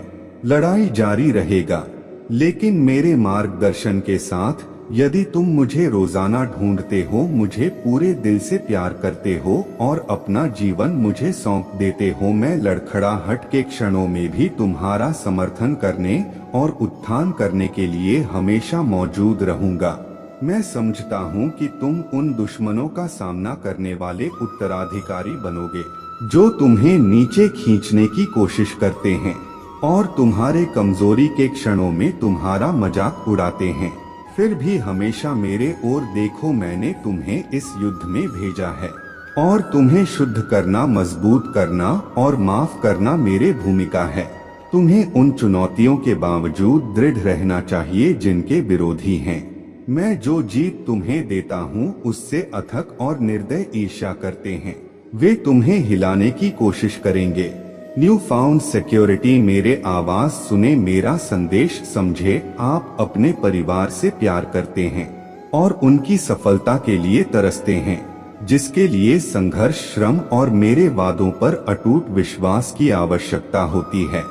लड़ाई जारी रहेगा, लेकिन मेरे मार्गदर्शन के साथ। यदि तुम मुझे रोजाना ढूंढते हो, मुझे पूरे दिल से प्यार करते हो और अपना जीवन मुझे सौंप देते हो, मैं लड़खड़ाहट के क्षणों में भी तुम्हारा समर्थन करने और उत्थान करने के लिए हमेशा मौजूद रहूंगा। मैं समझता हूँ कि तुम उन दुश्मनों का सामना करने वाले उत्तराधिकारी बनोगे जो तुम्हें नीचे खींचने की कोशिश करते हैं और तुम्हारे कमजोरी के क्षणों में तुम्हारा मजाक उड़ाते हैं। फिर भी हमेशा मेरे ओर देखो, मैंने तुम्हें इस युद्ध में भेजा है और तुम्हें शुद्ध करना, मजबूत करना और माफ करना मेरी भूमिका है। तुम्हें उन चुनौतियों के बावजूद दृढ़ रहना चाहिए जिनके विरोधी हैं। मैं जो जीत तुम्हें देता हूँ उससे अथक और निर्दय ईर्ष्या करते हैं। वे तुम्हें हिलाने की कोशिश करेंगे। न्यू फाउंड सिक्योरिटी, मेरे आवाज सुने, मेरा संदेश समझे। आप अपने परिवार से प्यार करते हैं और उनकी सफलता के लिए तरसते हैं, जिसके लिए संघर्ष, श्रम और मेरे वादों पर अटूट विश्वास की आवश्यकता होती है।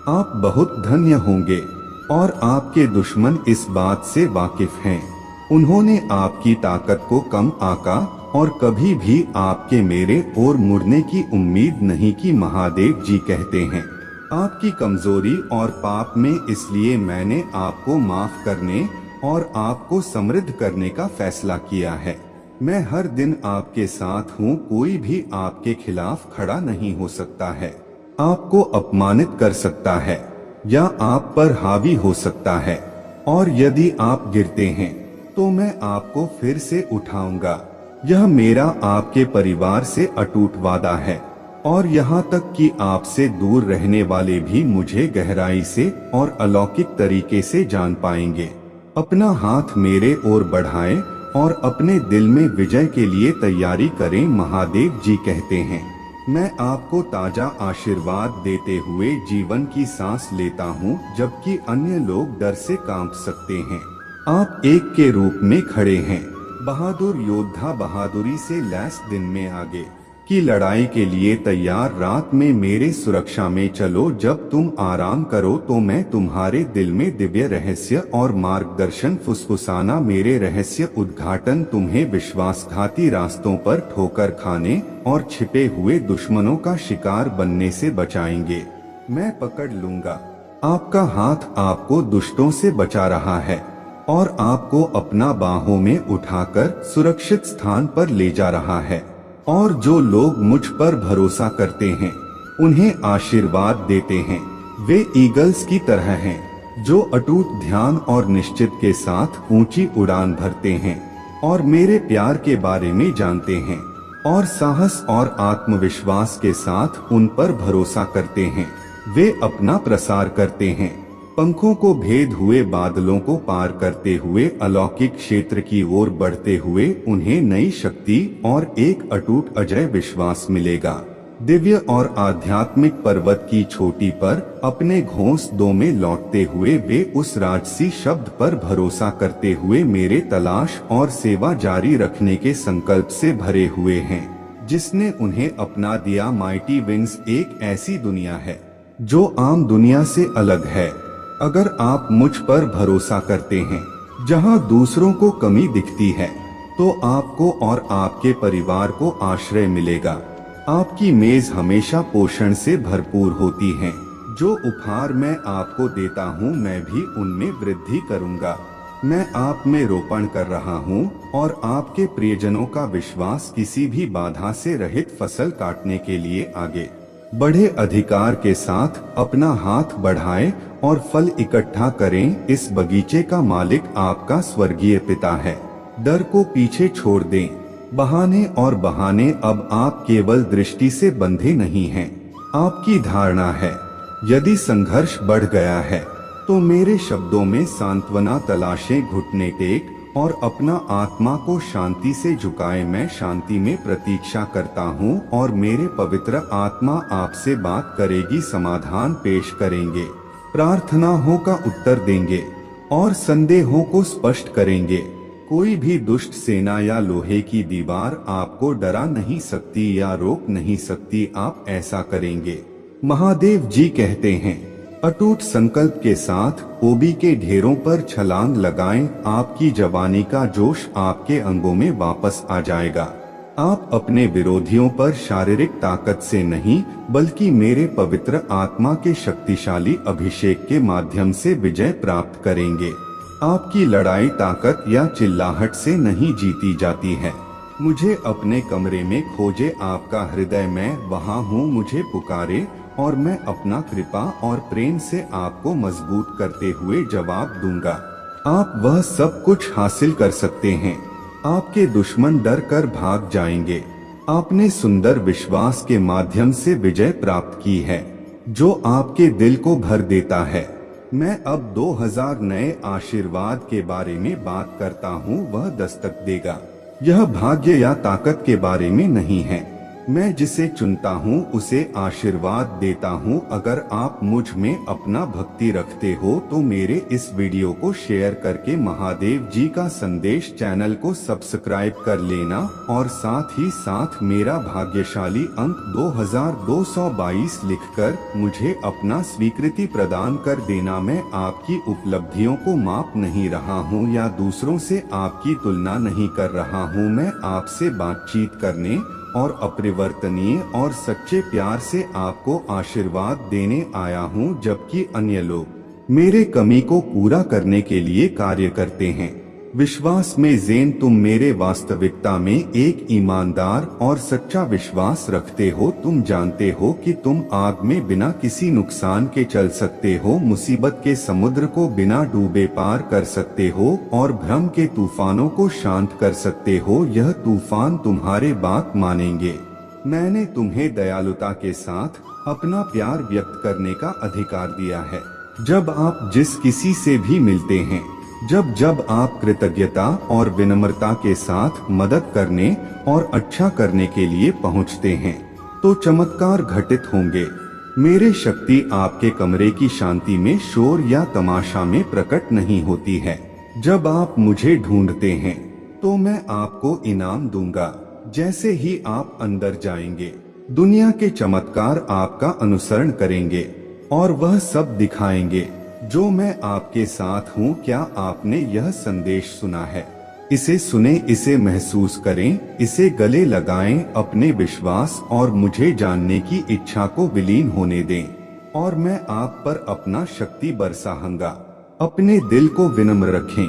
आप बहुत धन्य होंगे और आपके दुश्मन इस बात से वाकिफ हैं। उन्होंने आपकी ताकत को कम आंका और कभी भी आपके मेरे ओर मुड़ने की उम्मीद नहीं की। महादेव जी कहते हैं, आपकी कमजोरी और पाप में, इसलिए मैंने आपको माफ करने और आपको समृद्ध करने का फैसला किया है। मैं हर दिन आपके साथ हूँ। कोई भी आपके खिलाफ खड़ा नहीं हो सकता है, आपको अपमानित कर सकता है या आप पर हावी हो सकता है, और यदि आप गिरते हैं तो मैं आपको फिर से उठाऊंगा। यह मेरा आपके परिवार से अटूट वादा है, और यहाँ तक कि आपसे दूर रहने वाले भी मुझे गहराई से और अलौकिक तरीके से जान पाएंगे। अपना हाथ मेरे ओर बढ़ाएं और अपने दिल में विजय के लिए तैयारी करें। महादेव जी कहते हैं, मैं आपको ताजा आशीर्वाद देते हुए जीवन की सांस लेता हूँ, जबकि अन्य लोग डर से कांप सकते हैं। आप एक के रूप में खड़े हैं, बहादुर योद्धा, बहादुरी से लैस, दिन में आगे की लड़ाई के लिए तैयार। रात में मेरे सुरक्षा में चलो, जब तुम आराम करो तो मैं तुम्हारे दिल में दिव्य रहस्य और मार्गदर्शन फुसफुसाना, मेरे रहस्य उद्घाटन तुम्हें विश्वासघाती रास्तों पर ठोकर खाने और छिपे हुए दुश्मनों का शिकार बनने से बचाएंगे। मैं पकड़ लूंगा, आपका हाथ आपको दुष्टों से बचा रहा है और आपको अपना बाहों में उठाकर सुरक्षित स्थान पर ले जा रहा है। और जो लोग मुझ पर भरोसा करते हैं उन्हें आशीर्वाद देते हैं। वे ईगल्स की तरह हैं, जो अटूट ध्यान और निश्चित के साथ ऊंची उड़ान भरते हैं और मेरे प्यार के बारे में जानते हैं और साहस और आत्मविश्वास के साथ उन पर भरोसा करते हैं। वे अपना प्रसार करते हैं, पंखों को भेद हुए बादलों को पार करते हुए अलौकिक क्षेत्र की ओर बढ़ते हुए उन्हें नई शक्ति और एक अटूट अजय विश्वास मिलेगा। दिव्य और आध्यात्मिक पर्वत की चोटी पर अपने घोंसलों में लौटते हुए वे उस राजसी शब्द पर भरोसा करते हुए मेरे तलाश और सेवा जारी रखने के संकल्प से भरे हुए हैं, जिसने उन्हें अपना दिया। माइटी विंग्स एक ऐसी दुनिया है जो आम दुनिया से अलग है। अगर आप मुझ पर भरोसा करते हैं, जहां दूसरों को कमी दिखती है, तो आपको और आपके परिवार को आश्रय मिलेगा। आपकी मेज हमेशा पोषण से भरपूर होती है। जो उपहार मैं आपको देता हूँ, मैं भी उनमें वृद्धि करूँगा। मैं आप में रोपण कर रहा हूँ और आपके प्रियजनों का विश्वास किसी भी बाधा से रहित फसल काटने के लिए आगे बढ़े। अधिकार के साथ अपना हाथ बढ़ाएं और फल इकट्ठा करें। इस बगीचे का मालिक आपका स्वर्गीय पिता है। डर को पीछे छोड़ दें। बहाने और बहाने अब आप केवल दृष्टि से बंधे नहीं हैं। आपकी धारणा है, यदि संघर्ष बढ़ गया है तो मेरे शब्दों में सांत्वना तलाशें। घुटने टेक और अपना आत्मा को शांति से झुकाए। मैं शांति में प्रतीक्षा करता हूँ और मेरे पवित्र आत्मा आपसे बात करेगी, समाधान पेश करेंगे, प्रार्थनाओं का उत्तर देंगे और संदेहों को स्पष्ट करेंगे। कोई भी दुष्ट सेना या लोहे की दीवार आपको डरा नहीं सकती या रोक नहीं सकती। आप ऐसा करेंगे, महादेव जी कहते हैं। अटूट संकल्प के साथ ओबी के ढेरों पर छलांग लगाएं। आपकी जवानी का जोश आपके अंगों में वापस आ जाएगा। आप अपने विरोधियों पर शारीरिक ताकत से नहीं, बल्कि मेरे पवित्र आत्मा के शक्तिशाली अभिषेक के माध्यम से विजय प्राप्त करेंगे। आपकी लड़ाई ताकत या चिल्लाहट से नहीं जीती जाती है। मुझे अपने कमरे में खोजे, आपका हृदय, मैं वहाँ हूँ। मुझे पुकारे और मैं अपना कृपा और प्रेम से आपको मजबूत करते हुए जवाब दूंगा। आप वह सब कुछ हासिल कर सकते हैं। आपके दुश्मन डर कर भाग जाएंगे। आपने सुंदर विश्वास के माध्यम से विजय प्राप्त की है, जो आपके दिल को भर देता है। मैं अब 2000 नए आशीर्वाद के बारे में बात करता हूँ। वह दस्तक देगा। यह भाग्य या ताकत के बारे में नहीं है। मैं जिसे चुनता हूँ उसे आशीर्वाद देता हूँ। अगर आप मुझ में अपना भक्ति रखते हो तो मेरे इस वीडियो को शेयर करके महादेव जी का संदेश चैनल को सब्सक्राइब कर लेना और साथ ही साथ मेरा भाग्यशाली अंक 2222 लिखकर मुझे अपना स्वीकृति प्रदान कर देना। मैं आपकी उपलब्धियों को माप नहीं रहा हूँ या दूसरों से आपकी तुलना नहीं कर रहा हूँ। मैं आपसे बातचीत करने और अपरिवर्तनीय और सच्चे प्यार से आपको आशीर्वाद देने आया हूँ, जबकि अन्य लोग मेरे कमी को पूरा करने के लिए कार्य करते हैं। विश्वास में ज़ेन, तुम मेरे वास्तविकता में एक ईमानदार और सच्चा विश्वास रखते हो। तुम जानते हो कि तुम आग में बिना किसी नुकसान के चल सकते हो, मुसीबत के समुद्र को बिना डूबे पार कर सकते हो और भ्रम के तूफानों को शांत कर सकते हो। यह तूफान तुम्हारे बात मानेंगे। मैंने तुम्हें दयालुता के साथ अपना प्यार व्यक्त करने का अधिकार दिया है। जब आप जिस किसी से भी मिलते हैं, जब आप कृतज्ञता और विनम्रता के साथ मदद करने और अच्छा करने के लिए पहुंचते हैं, तो चमत्कार घटित होंगे। मेरी शक्ति आपके कमरे की शांति में, शोर या तमाशा में प्रकट नहीं होती है। जब आप मुझे ढूंढते हैं तो मैं आपको इनाम दूंगा। जैसे ही आप अंदर जाएंगे, दुनिया के चमत्कार आपका अनुसरण करेंगे और वह सब दिखाएंगे जो मैं आपके साथ हूँ। क्या आपने यह संदेश सुना है? इसे सुने, इसे महसूस करें, इसे गले लगाएं। अपने विश्वास और मुझे जानने की इच्छा को विलीन होने दें और मैं आप पर अपना शक्ति बरसाऊंगा। अपने दिल को विनम्र रखें,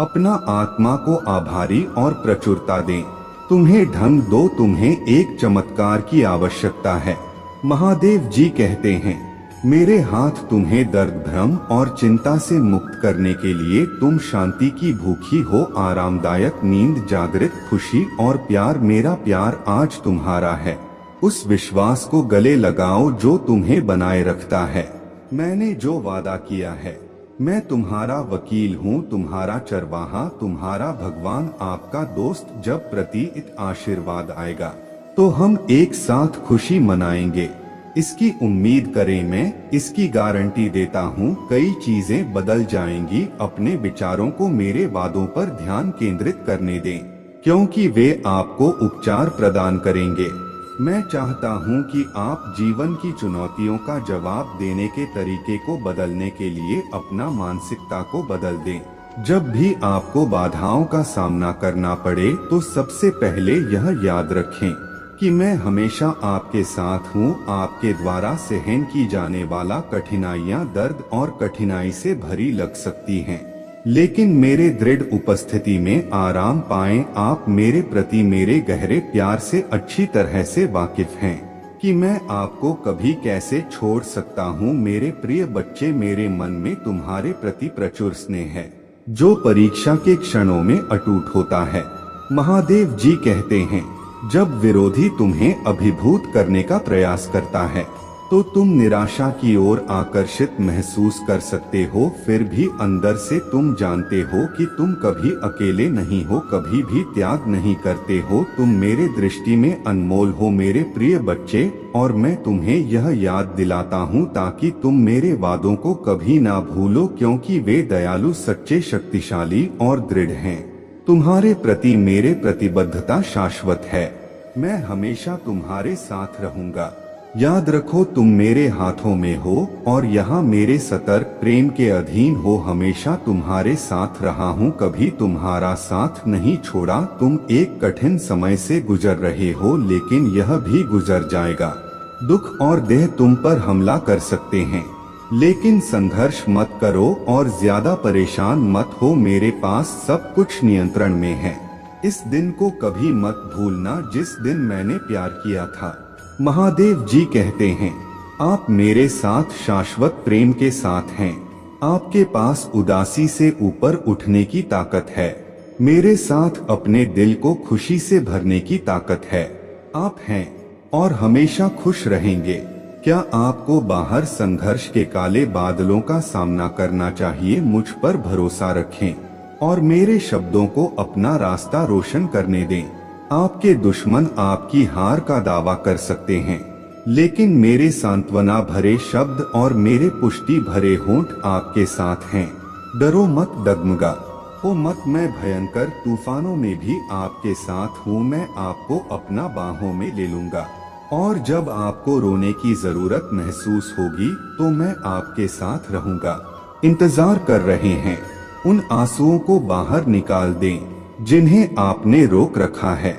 अपना आत्मा को आभारी और प्रचुरता दें। तुम्हें ढंग दो, तुम्हें एक चमत्कार की आवश्यकता है। महादेव जी कहते हैं, मेरे हाथ तुम्हें दर्द, भ्रम और चिंता से मुक्त करने के लिए तुम शांति की भूखी हो, आरामदायक नींद, जागृत खुशी और प्यार। मेरा प्यार आज तुम्हारा है। उस विश्वास को गले लगाओ जो तुम्हें बनाए रखता है। मैंने जो वादा किया है, मैं तुम्हारा वकील हूँ, तुम्हारा चरवाहा, तुम्हारा भगवान, आपका दोस्त। जब प्रतीत आशीर्वाद आएगा तो हम एक साथ खुशी मनाएंगे, इसकी उम्मीद करें। मैं इसकी गारंटी देता हूँ, कई चीजें बदल जाएंगी। अपने विचारों को मेरे वादों पर ध्यान केंद्रित करने दें, क्योंकि वे आपको उपचार प्रदान करेंगे। मैं चाहता हूँ कि आप जीवन की चुनौतियों का जवाब देने के तरीके को बदलने के लिए अपना मानसिकता को बदल दें। जब भी आपको बाधाओं का सामना करना पड़े तो सबसे पहले यह याद रखें कि मैं हमेशा आपके साथ हूँ। आपके द्वारा सहन की जाने वाला कठिनाइयाँ दर्द और कठिनाई से भरी लग सकती हैं, लेकिन मेरे दृढ़ उपस्थिति में आराम पाएं। आप मेरे प्रति मेरे गहरे प्यार से अच्छी तरह से वाकिफ हैं कि मैं आपको कभी कैसे छोड़ सकता हूँ। मेरे प्रिय बच्चे, मेरे मन में तुम्हारे प्रति प्रचुर स्नेह है, जो परीक्षा के क्षणों में अटूट होता है। महादेव जी कहते हैं, जब विरोधी तुम्हें अभिभूत करने का प्रयास करता है तो तुम निराशा की ओर आकर्षित महसूस कर सकते हो, फिर भी अंदर से तुम जानते हो कि तुम कभी अकेले नहीं हो, कभी भी त्याग नहीं करते हो। तुम मेरे दृष्टि में अनमोल हो मेरे प्रिय बच्चे, और मैं तुम्हें यह याद दिलाता हूँ ताकि तुम मेरे वादों को कभी ना भूलो, क्योंकि वे दयालु, सच्चे, शक्तिशाली और दृढ़ हैं। तुम्हारे प्रति मेरे प्रतिबद्धता शाश्वत है। मैं हमेशा तुम्हारे साथ रहूंगा। याद रखो, तुम मेरे हाथों में हो और यहाँ मेरे सतर्क प्रेम के अधीन हो। हमेशा तुम्हारे साथ रहा हूँ, कभी तुम्हारा साथ नहीं छोड़ा। तुम एक कठिन समय से गुजर रहे हो, लेकिन यह भी गुजर जाएगा। दुख और देह तुम पर हमला कर सकते हैं, लेकिन संघर्ष मत करो और ज्यादा परेशान मत हो। मेरे पास सब कुछ नियंत्रण में है। इस दिन को कभी मत भूलना जिस दिन मैंने प्यार किया था। महादेव जी कहते हैं, आप मेरे साथ शाश्वत प्रेम के साथ हैं। आपके पास उदासी से ऊपर उठने की ताकत है। मेरे साथ अपने दिल को खुशी से भरने की ताकत है। आप हैं और हमेशा खुश रहेंगे। क्या आपको बाहर संघर्ष के काले बादलों का सामना करना चाहिए? मुझ पर भरोसा रखें और मेरे शब्दों को अपना रास्ता रोशन करने दें। आपके दुश्मन आपकी हार का दावा कर सकते हैं, लेकिन मेरे सांत्वना भरे शब्द और मेरे पुष्टि भरे होंठ आपके साथ हैं। डरो मत, डगमगा हो मत, मैं भयंकर तूफानों में भी आपके साथ हूँ। मैं आपको अपना बाहों में ले लूंगा, और जब आपको रोने की जरूरत महसूस होगी तो मैं आपके साथ रहूंगा। इंतजार कर रहे हैं, उन आंसुओं को बाहर निकाल दें जिन्हें आपने रोक रखा है।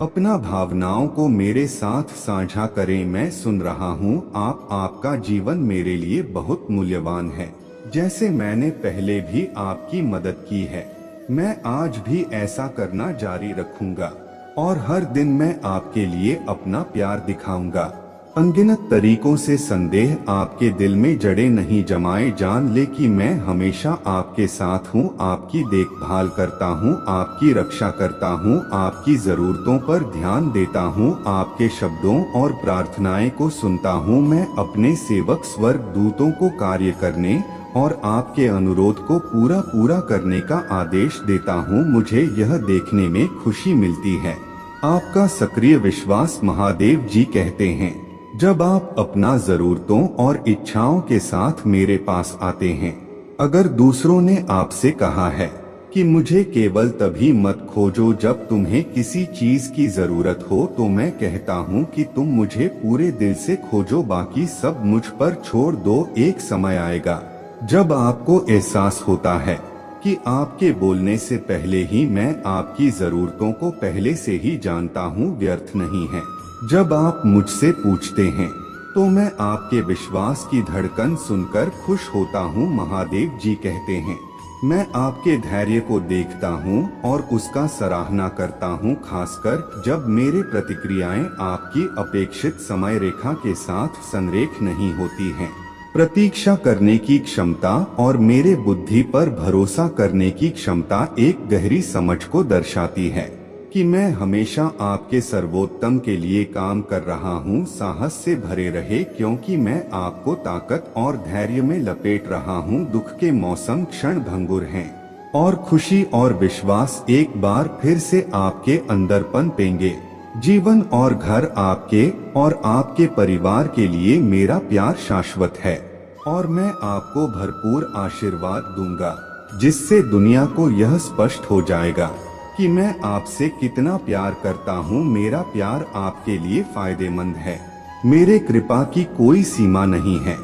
अपना भावनाओं को मेरे साथ साझा करें। मैं सुन रहा हूँ। आपका जीवन मेरे लिए बहुत मूल्यवान है, जैसे मैंने पहले भी आपकी मदद की है। मैं आज भी ऐसा करना जारी रखूंगा और हर दिन मैं आपके लिए अपना प्यार दिखाऊंगा। अनगिनत तरीकों से संदेह आपके दिल में जड़े नहीं जमाए। जान ले कि मैं हमेशा आपके साथ हूँ, आपकी देखभाल करता हूँ, आपकी रक्षा करता हूँ, आपकी जरूरतों पर ध्यान देता हूँ, आपके शब्दों और प्रार्थनाएं को सुनता हूँ। मैं अपने सेवक स्वर्ग दूतों को कार्य करने और आपके अनुरोध को पूरा करने का आदेश देता हूँ। मुझे यह देखने में खुशी मिलती है आपका सक्रिय विश्वास। महादेव जी कहते हैं, जब आप अपना जरूरतों और इच्छाओं के साथ मेरे पास आते हैं। अगर दूसरों ने आपसे कहा है कि मुझे केवल तभी मत खोजो जब तुम्हें किसी चीज की जरूरत हो, तो मैं कहता हूँ कि तुम मुझे पूरे दिल से खोजो, बाकी सब मुझ पर छोड़ दो। एक समय आएगा जब आपको एहसास होता है कि आपके बोलने से पहले ही मैं आपकी जरूरतों को पहले से ही जानता हूँ। व्यर्थ नहीं है जब आप मुझसे पूछते हैं, तो मैं आपके विश्वास की धड़कन सुनकर खुश होता हूँ। महादेव जी कहते हैं, मैं आपके धैर्य को देखता हूँ और उसका सराहना करता हूँ, खासकर जब मेरे प्रतिक्रियाएं आपकी अपेक्षित समय रेखा के साथ संरेख नहीं होती हैं। प्रतीक्षा करने की क्षमता और मेरे बुद्धि पर भरोसा करने की क्षमता एक गहरी समझ को दर्शाती है कि मैं हमेशा आपके सर्वोत्तम के लिए काम कर रहा हूँ। साहस से भरे रहे, क्योंकि मैं आपको ताकत और धैर्य में लपेट रहा हूँ। दुख के मौसम क्षण भंगुर हैं और खुशी और विश्वास एक बार फिर से आपके अंदर पनपेंगे। जीवन और घर आपके और आपके परिवार के लिए मेरा प्यार शाश्वत है और मैं आपको भरपूर आशीर्वाद दूंगा, जिससे दुनिया को यह स्पष्ट हो जाएगा कि मैं आपसे कितना प्यार करता हूँ। मेरा प्यार आपके लिए फायदेमंद है। मेरे कृपा की कोई सीमा नहीं है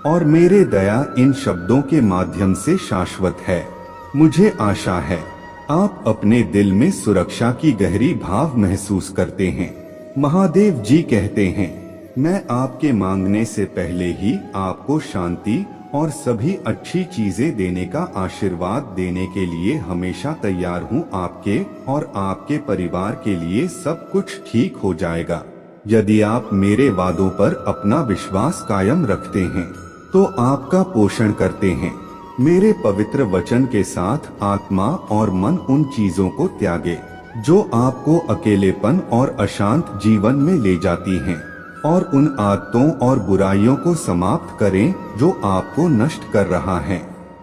और मेरे दया इन शब्दों के माध्यम से शाश्वत है। मुझे आशा है आप अपने दिल में सुरक्षा की गहरी भाव महसूस करते हैं। महादेव जी कहते हैं, मैं आपके मांगने से पहले ही आपको शांति और सभी अच्छी चीजें देने का आशीर्वाद देने के लिए हमेशा तैयार हूँ। आपके और आपके परिवार के लिए सब कुछ ठीक हो जाएगा। यदि आप मेरे वादों पर अपना विश्वास कायम रखते हैं तो आपका पोषण करते हैं। मेरे पवित्र वचन के साथ आत्मा और मन उन चीजों को त्यागे जो आपको अकेलेपन और अशांत जीवन में ले जाती हैं, और उन आदतों और बुराइयों को समाप्त करें जो आपको नष्ट कर रहा है।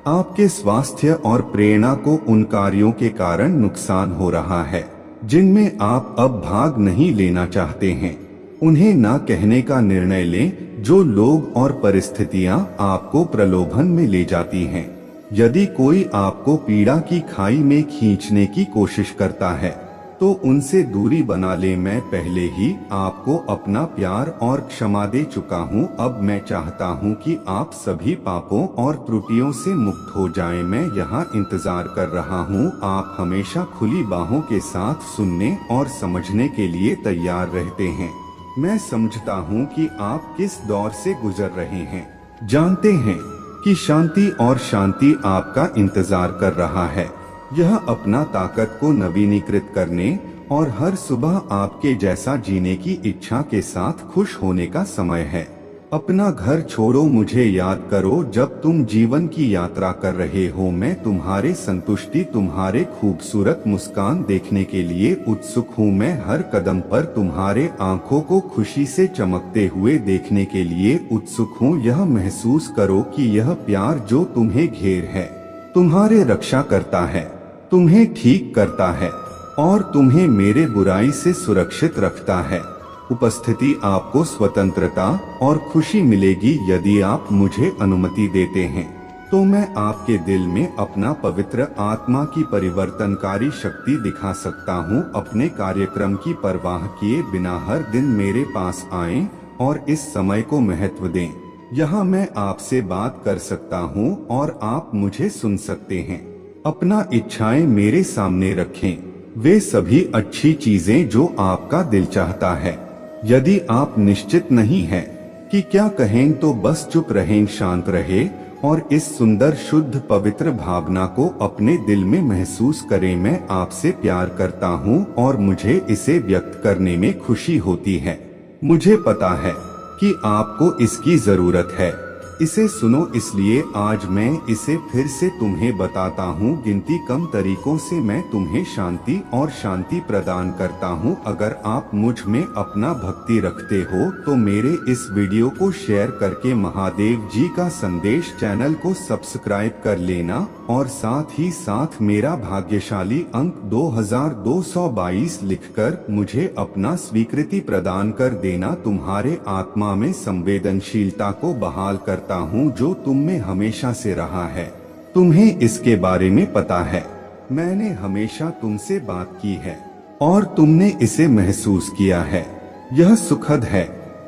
आपके स्वास्थ्य और प्रेरणा को उन कार्यों के कारण नुकसान हो रहा है जिनमें आप अब भाग नहीं लेना चाहते हैं। उन्हें ना कहने का निर्णय लें जो लोग और परिस्थितियां आपको प्रलोभन में ले जाती हैं। यदि कोई आपको पीड़ा की खाई में खींचने की कोशिश करता है तो उनसे दूरी बना ले। मैं पहले ही आपको अपना प्यार और क्षमा दे चुका हूँ। अब मैं चाहता हूँ कि आप सभी पापों और त्रुटियों से मुक्त हो जाएं। मैं यहाँ इंतजार कर रहा हूँ। आप हमेशा खुली बाहों के साथ सुनने और समझने के लिए तैयार रहते हैं। मैं समझता हूँ कि आप किस दौर से गुजर रहे हैं। जानते हैं कि शांति और शांति आपका इंतजार कर रहा है। यह अपना ताकत को नवीनीकृत करने और हर सुबह आपके जैसा जीने की इच्छा के साथ खुश होने का समय है। अपना घर छोड़ो, मुझे याद करो जब तुम जीवन की यात्रा कर रहे हो। मैं तुम्हारे संतुष्टि, तुम्हारे खूबसूरत मुस्कान देखने के लिए उत्सुक हूँ। मैं हर कदम पर तुम्हारे आंखों को खुशी से चमकते हुए देखने के लिए उत्सुक हूँ। यह महसूस करो कि यह प्यार जो तुम्हें घेर है तुम्हारे रक्षा करता है, तुम्हें ठीक करता है और तुम्हें मेरे बुराई से सुरक्षित रखता है। उपस्थिति आपको स्वतंत्रता और खुशी मिलेगी। यदि आप मुझे अनुमति देते हैं तो मैं आपके दिल में अपना पवित्र आत्मा की परिवर्तनकारी शक्ति दिखा सकता हूँ। अपने कार्यक्रम की परवाह किए बिना हर दिन मेरे पास आएं और इस समय को महत्व दें। यहाँ मैं आपसे बात कर सकता हूँ और आप मुझे सुन सकते हैं। अपना इच्छाएं मेरे सामने रखें, वे सभी अच्छी चीजें जो आपका दिल चाहता है। यदि आप निश्चित नहीं हैं कि क्या कहें तो बस चुप रहें, शांत रहे और इस सुंदर शुद्ध पवित्र भावना को अपने दिल में महसूस करें। मैं आपसे प्यार करता हूँ और मुझे इसे व्यक्त करने में खुशी होती है। मुझे पता है कि आपको इसकी जरूरत है। इसे सुनो, इसलिए आज मैं इसे फिर से तुम्हें बताता हूँ। गिनती कम तरीकों से मैं तुम्हें शांति और शांति प्रदान करता हूँ। अगर आप मुझ में अपना भक्ति रखते हो तो मेरे इस वीडियो को शेयर करके महादेव जी का संदेश चैनल को सब्सक्राइब कर लेना और साथ ही साथ मेरा भाग्यशाली अंक 2222 लिखकर मुझे अपना स्वीकृति प्रदान कर देना। तुम्हारे आत्मा में संवेदनशीलता को बहाल करता हूँ जो तुम में हमेशा से रहा है। तुम्हें इसके बारे में पता है, मैंने हमेशा तुमसे बात की है और तुमने इसे महसूस किया है। यह सुखद है।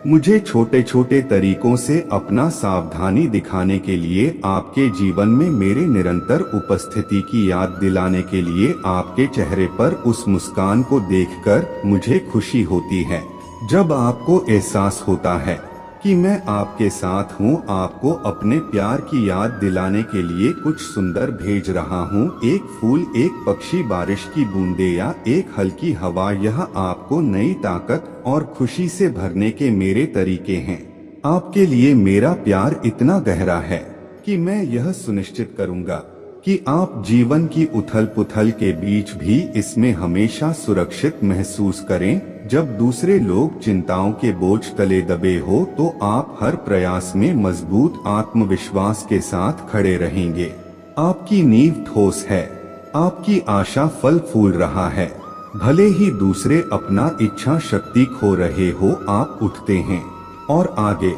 मुझे छोटे छोटे तरीकों से अपना सावधानी दिखाने के लिए, आपके जीवन में मेरे निरंतर उपस्थिति की याद दिलाने के लिए, आपके चेहरे पर उस मुस्कान को देखकर मुझे खुशी होती है। जब आपको एहसास होता है कि मैं आपके साथ हूँ। आपको अपने प्यार की याद दिलाने के लिए कुछ सुंदर भेज रहा हूँ। एक फूल, एक पक्षी, बारिश की बूंदे या एक हल्की हवा, यह आपको नई ताकत और खुशी से भरने के मेरे तरीके हैं। आपके लिए मेरा प्यार इतना गहरा है कि मैं यह सुनिश्चित करूंगा कि आप जीवन की उथल पुथल के बीच भी इसमें हमेशा सुरक्षित महसूस करें। जब दूसरे लोग चिंताओं के बोझ तले दबे हो तो आप हर प्रयास में मजबूत आत्मविश्वास के साथ खड़े रहेंगे। आपकी नींव ठोस है, आपकी आशा फल फूल रहा है। भले ही दूसरे अपना इच्छा शक्ति खो रहे हो, आप उठते हैं और आगे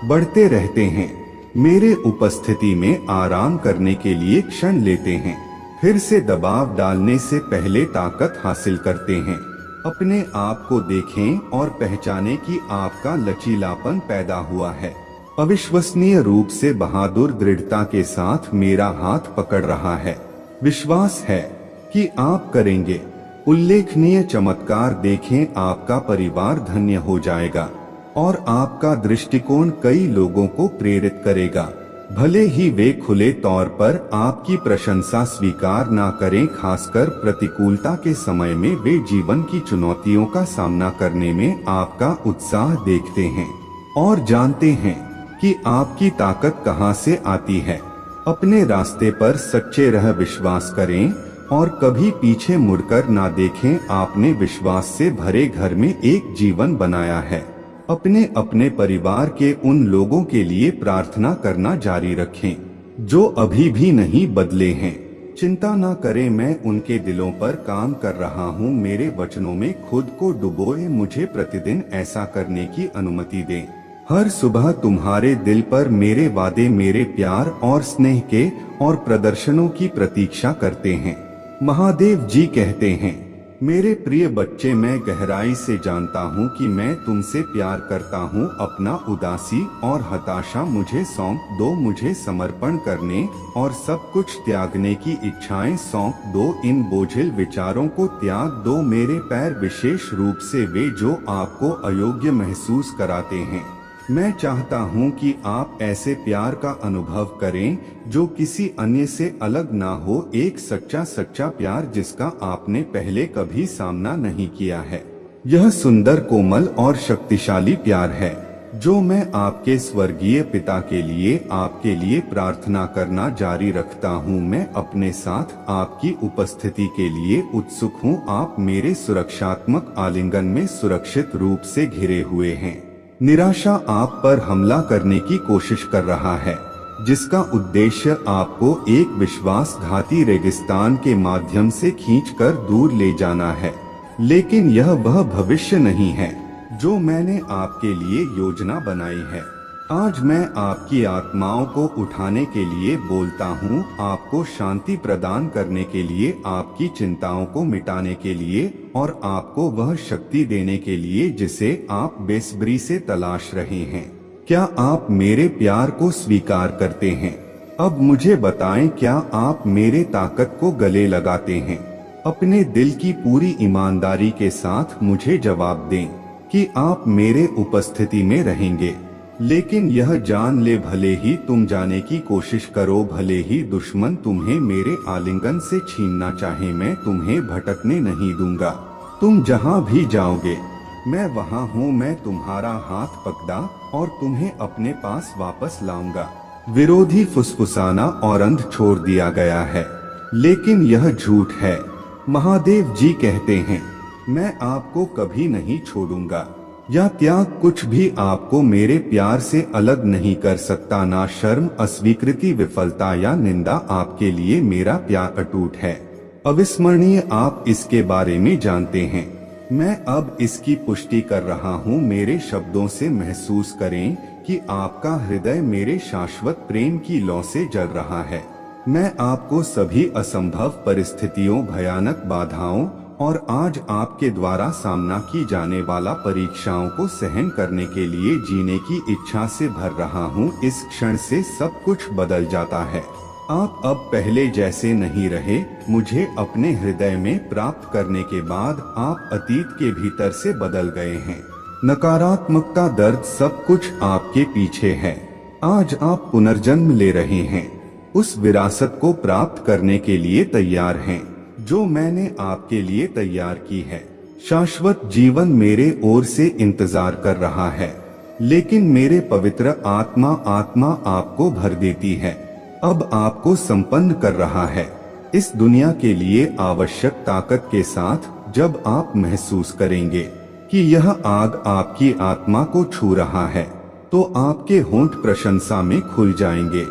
बढ़ते रहते हैं। मेरे उपस्थिति में आराम करने के लिए क्षण लेते हैं, फिर से दबाव डालने से पहले ताकत हासिल करते हैं। अपने आप को देखें और पहचानें कि आपका लचीलापन पैदा हुआ है। अविश्वसनीय रूप से बहादुर दृढ़ता के साथ मेरा हाथ पकड़ रहा है। विश्वास है कि आप करेंगे उल्लेखनीय चमत्कार। देखें, आपका परिवार धन्य हो जाएगा और आपका दृष्टिकोण कई लोगों को प्रेरित करेगा। भले ही वे खुले तौर पर आपकी प्रशंसा स्वीकार ना करें, खासकर प्रतिकूलता के समय में वे जीवन की चुनौतियों का सामना करने में आपका उत्साह देखते हैं और जानते हैं कि आपकी ताकत कहां से आती है। अपने रास्ते पर सच्चे रह विश्वास करें और कभी पीछे मुड़कर ना देखें। आपने विश्वास से भरे घर में एक जीवन बनाया है। अपने अपने परिवार के उन लोगों के लिए प्रार्थना करना जारी रखें जो अभी भी नहीं बदले हैं। चिंता ना करें, मैं उनके दिलों पर काम कर रहा हूँ। मेरे वचनों में खुद को डुबोए, मुझे प्रतिदिन ऐसा करने की अनुमति दें। हर सुबह तुम्हारे दिल पर मेरे वादे, मेरे प्यार और स्नेह के और प्रदर्शनों की प्रतीक्षा करते हैं। महादेव जी कहते हैं, मेरे प्रिय बच्चे, मैं गहराई से जानता हूँ कि मैं तुमसे प्यार करता हूँ। अपना उदासी और हताशा मुझे सौंप दो, मुझे समर्पण करने और सब कुछ त्यागने की इच्छाएं सौंप दो। इन बोझिल विचारों को त्याग दो। मेरे पैर, विशेष रूप से वे जो आपको अयोग्य महसूस कराते हैं। मैं चाहता हूं कि आप ऐसे प्यार का अनुभव करें जो किसी अन्य से अलग ना हो। एक सच्चा प्यार जिसका आपने पहले कभी सामना नहीं किया है। यह सुंदर, कोमल और शक्तिशाली प्यार है जो मैं आपके स्वर्गीय पिता के लिए आपके लिए प्रार्थना करना जारी रखता हूं। मैं अपने साथ आपकी उपस्थिति के लिए उत्सुक हूं। आप मेरे सुरक्षात्मक आलिंगन में सुरक्षित रूप से घिरे हुए हैं। निराशा आप पर हमला करने की कोशिश कर रहा है, जिसका उद्देश्य आपको एक विश्वासघाती रेगिस्तान के माध्यम से खींचकर दूर ले जाना है। लेकिन यह वह भविष्य नहीं है जो मैंने आपके लिए योजना बनाई है। आज मैं आपकी आत्माओं को उठाने के लिए बोलता हूँ, आपको शांति प्रदान करने के लिए, आपकी चिंताओं को मिटाने के लिए और आपको वह शक्ति देने के लिए जिसे आप बेसब्री से तलाश रहे हैं। क्या आप मेरे प्यार को स्वीकार करते हैं? अब मुझे बताएं, क्या आप मेरे ताकत को गले लगाते हैं? अपने दिल की पूरी ईमानदारी के साथ मुझे जवाब दें कि आप मेरे उपस्थिति में रहेंगे। लेकिन यह जान ले, भले ही तुम जाने की कोशिश करो, भले ही दुश्मन तुम्हें मेरे आलिंगन से छीनना चाहे, मैं तुम्हें भटकने नहीं दूंगा। तुम जहां भी जाओगे मैं वहां हूं। मैं तुम्हारा हाथ पकड़ा और तुम्हें अपने पास वापस लाऊंगा। विरोधी फुसफुसाना और अंध छोड़ दिया गया है, लेकिन यह झूठ है। महादेव जी कहते हैं, मैं आपको कभी नहीं छोड़ूंगा। या त्याग कुछ भी आपको मेरे प्यार से अलग नहीं कर सकता। ना शर्म, अस्वीकृति, विफलता या निंदा, आपके लिए मेरा प्यार अटूट है, अविस्मरणीय। आप इसके बारे में जानते हैं। मैं अब इसकी पुष्टि कर रहा हूँ। मेरे शब्दों से महसूस करें कि आपका हृदय मेरे शाश्वत प्रेम की लौ से जल रहा है। मैं आपको सभी असंभव परिस्थितियों, भयानक बाधाओं और आज आपके द्वारा सामना की जाने वाला परीक्षाओं को सहन करने के लिए जीने की इच्छा से भर रहा हूँ। इस क्षण से सब कुछ बदल जाता है। आप अब पहले जैसे नहीं रहे। मुझे अपने हृदय में प्राप्त करने के बाद आप अतीत के भीतर से बदल गए हैं। नकारात्मकता, दर्द, सब कुछ आपके पीछे है। आज आप पुनर्जन्म ले रहे हैं, उस विरासत को प्राप्त करने के लिए तैयार हैं जो मैंने आपके लिए तैयार की है। शाश्वत जीवन मेरे ओर से इंतजार कर रहा है, लेकिन मेरे पवित्र आत्मा आपको भर देती है, अब आपको संपन्न कर रहा है। इस दुनिया के लिए आवश्यक ताकत के साथ जब आप महसूस करेंगे कि यह आग आपकी आत्मा को छू रहा है, तो आपके होंठ प्रशंसा में खुल जाएंगे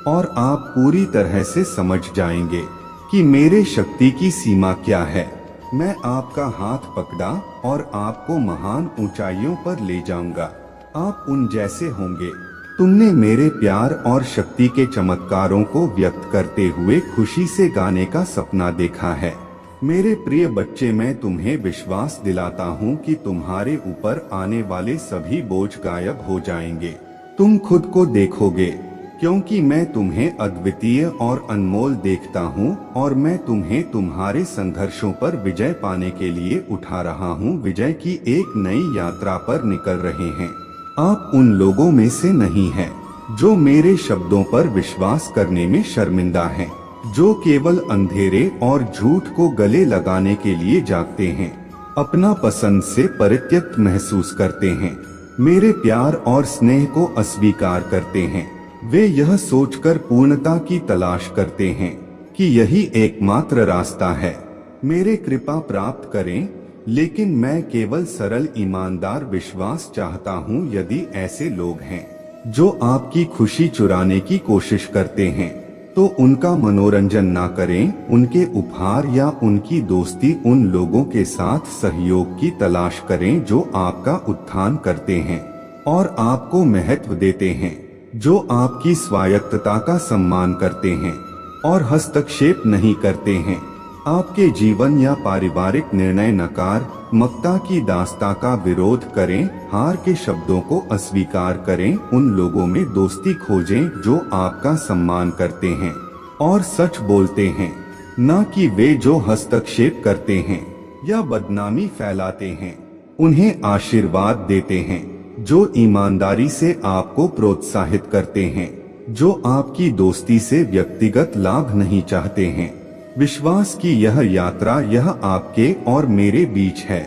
और आप पूरी तरह से समझ जाएंगे कि मेरे शक्ति की सीमा क्या है। मैं आपका हाथ पकड़ा और आपको महान ऊंचाइयों पर ले जाऊंगा। आप उन जैसे होंगे। तुमने मेरे प्यार और शक्ति के चमत्कारों को व्यक्त करते हुए खुशी से गाने का सपना देखा है। मेरे प्रिय बच्चे, मैं तुम्हें विश्वास दिलाता हूँ कि तुम्हारे ऊपर आने वाले सभी बोझ गायब हो जाएंगे। तुम खुद को देखोगे, क्योंकि मैं तुम्हें अद्वितीय और अनमोल देखता हूँ और मैं तुम्हें तुम्हारे संघर्षों पर विजय पाने के लिए उठा रहा हूँ। विजय की एक नई यात्रा पर निकल रहे हैं। आप उन लोगों में से नहीं हैं जो मेरे शब्दों पर विश्वास करने में शर्मिंदा हैं, जो केवल अंधेरे और झूठ को गले लगाने के लिए जागते हैं, अपना पसंद से परित्यक्त महसूस करते हैं, मेरे प्यार और स्नेह को अस्वीकार करते हैं। वे यह सोचकर पूर्णता की तलाश करते हैं कि यही एकमात्र रास्ता है। मेरे कृपा प्राप्त करें, लेकिन मैं केवल सरल ईमानदार विश्वास चाहता हूँ। यदि ऐसे लोग हैं जो आपकी खुशी चुराने की कोशिश करते हैं, तो उनका मनोरंजन ना करें। उनके उपहार या उनकी दोस्ती, उन लोगों के साथ सहयोग की तलाश करें जो आपका उत्थान करते हैं और आपको महत्व देते हैं, जो आपकी स्वायत्तता का सम्मान करते हैं और हस्तक्षेप नहीं करते हैं। आपके जीवन या पारिवारिक निर्णय नकारात्मकता की दास्तां का विरोध करें, हार के शब्दों को अस्वीकार करें। उन लोगों में दोस्ती खोजें जो आपका सम्मान करते हैं और सच बोलते हैं, न कि वे जो हस्तक्षेप करते हैं या बदनामी फैलाते हैं। उन्हें आशीर्वाद देते हैं जो ईमानदारी से आपको प्रोत्साहित करते हैं, जो आपकी दोस्ती से व्यक्तिगत लाभ नहीं चाहते हैं। विश्वास की यह यात्रा यह आपके और मेरे बीच है।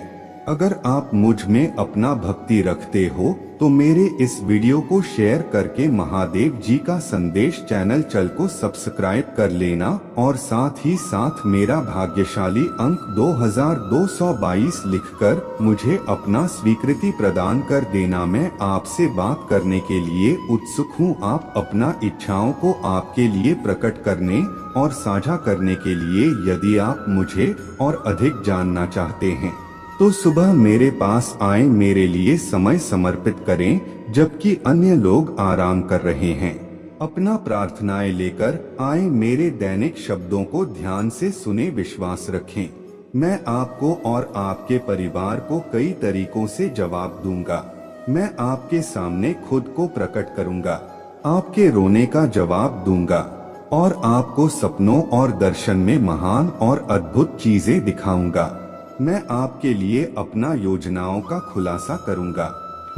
अगर आप मुझ में अपना भक्ति रखते हो तो मेरे इस वीडियो को शेयर करके महादेव जी का संदेश चैनल को सब्सक्राइब कर लेना और साथ ही साथ मेरा भाग्यशाली अंक 2222 लिखकर मुझे अपना स्वीकृति प्रदान कर देना। मैं आपसे बात करने के लिए उत्सुक हूँ। आप अपना इच्छाओं को आपके लिए प्रकट करने और साझा करने के लिए, यदि आप मुझे और अधिक जानना चाहते हैं तो सुबह मेरे पास आए, मेरे लिए समय समर्पित करें जबकि अन्य लोग आराम कर रहे हैं। अपना प्रार्थनाएं लेकर आए, मेरे दैनिक शब्दों को ध्यान से सुने, विश्वास रखें। मैं आपको और आपके परिवार को कई तरीकों से जवाब दूंगा। मैं आपके सामने खुद को प्रकट करूंगा, आपके रोने का जवाब दूंगा और आपको सपनों और दर्शन में महान और अद्भुत चीजें दिखाऊंगा। मैं आपके लिए अपना योजनाओं का खुलासा करूंगा।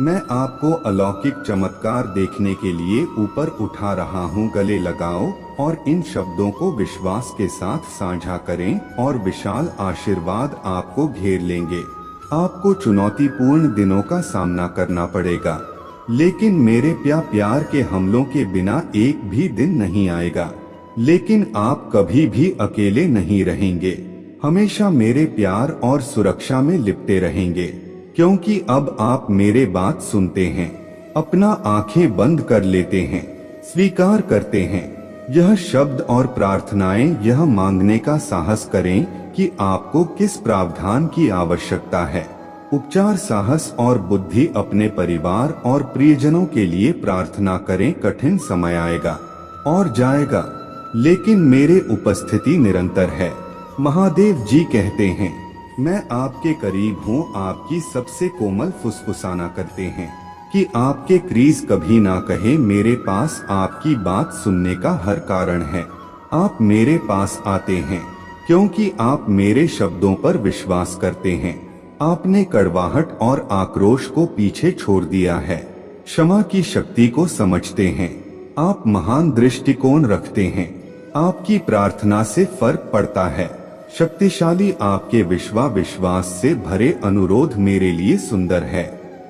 मैं आपको अलौकिक चमत्कार देखने के लिए ऊपर उठा रहा हूं। गले लगाओ और इन शब्दों को विश्वास के साथ साझा करें और विशाल आशीर्वाद आपको घेर लेंगे। आपको चुनौतीपूर्ण दिनों का सामना करना पड़ेगा, लेकिन मेरे प्यार के हमलों के बिना एक भी दिन नहीं आएगा। लेकिन आप कभी भी अकेले नहीं रहेंगे, हमेशा मेरे प्यार और सुरक्षा में लिपटे रहेंगे, क्योंकि अब आप मेरे बात सुनते हैं, अपना आंखें बंद कर लेते हैं, स्वीकार करते हैं यह शब्द और प्रार्थनाएं। यह मांगने का साहस करें कि आपको किस प्रावधान की आवश्यकता है। उपचार, साहस और बुद्धि अपने परिवार और प्रियजनों के लिए प्रार्थना करें। कठिन समय आएगा और जाएगा, लेकिन मेरे उपस्थिति निरंतर है। महादेव जी कहते हैं, मैं आपके करीब हूँ। आपकी सबसे कोमल फुसफुसाना करते हैं कि आपके क्रीज कभी ना कहे। मेरे पास आपकी बात सुनने का हर कारण है। आप मेरे पास आते हैं क्योंकि आप मेरे शब्दों पर विश्वास करते हैं। आपने कड़वाहट और आक्रोश को पीछे छोड़ दिया है, क्षमा की शक्ति को समझते हैं। आप महान दृष्टिकोण रखते हैं, आपकी प्रार्थना से फर्क पड़ता है। शक्तिशाली आपके विश्वास से भरे अनुरोध मेरे लिए सुंदर है।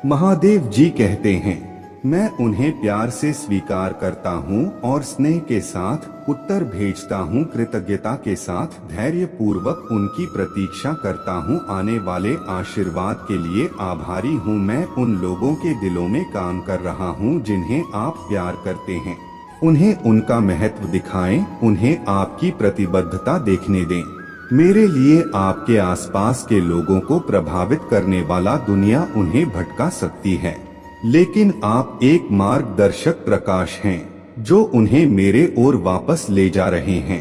महादेव जी कहते हैं, मैं उन्हें प्यार से स्वीकार करता हूँ और स्नेह के साथ उत्तर भेजता हूँ। कृतज्ञता के साथ धैर्य पूर्वक उनकी प्रतीक्षा करता हूँ। आने वाले आशीर्वाद के लिए आभारी हूँ। मैं उन लोगों के दिलों में काम कर रहा हूँ जिन्हें आप प्यार करते हैं। उन्हें उनका महत्व दिखाएं, उन्हें आपकी प्रतिबद्धता देखने दें। मेरे लिए आपके आसपास के लोगों को प्रभावित करने वाला दुनिया उन्हें भटका सकती है, लेकिन आप एक मार्गदर्शक प्रकाश हैं जो उन्हें मेरे ओर वापस ले जा रहे हैं।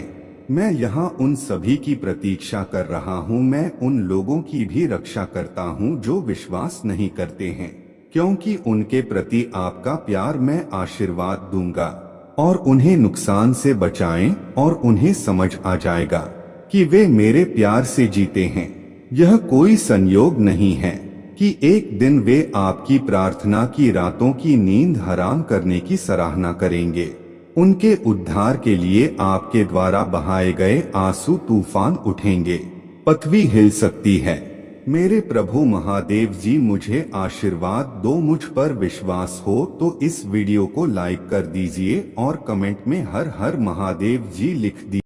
मैं यहाँ उन सभी की प्रतीक्षा कर रहा हूँ। मैं उन लोगों की भी रक्षा करता हूँ जो विश्वास नहीं करते हैं, क्योंकि उनके प्रति आपका प्यार मैं आशीर्वाद दूंगा और उन्हें नुकसान से बचाएं और उन्हें समझ आ जाएगा कि वे मेरे प्यार से जीते हैं। यह कोई संयोग नहीं है कि एक दिन वे आपकी प्रार्थना की रातों की नींद हराम करने की सराहना करेंगे। उनके उद्धार के लिए आपके द्वारा बहाए गए आंसू तूफान उठेंगे, पृथ्वी हिल सकती है। मेरे प्रभु महादेव जी मुझे आशीर्वाद दो। मुझ पर विश्वास हो तो इस वीडियो को लाइक कर दीजिए और कमेंट में हर हर महादेव जी लिख दीजिए।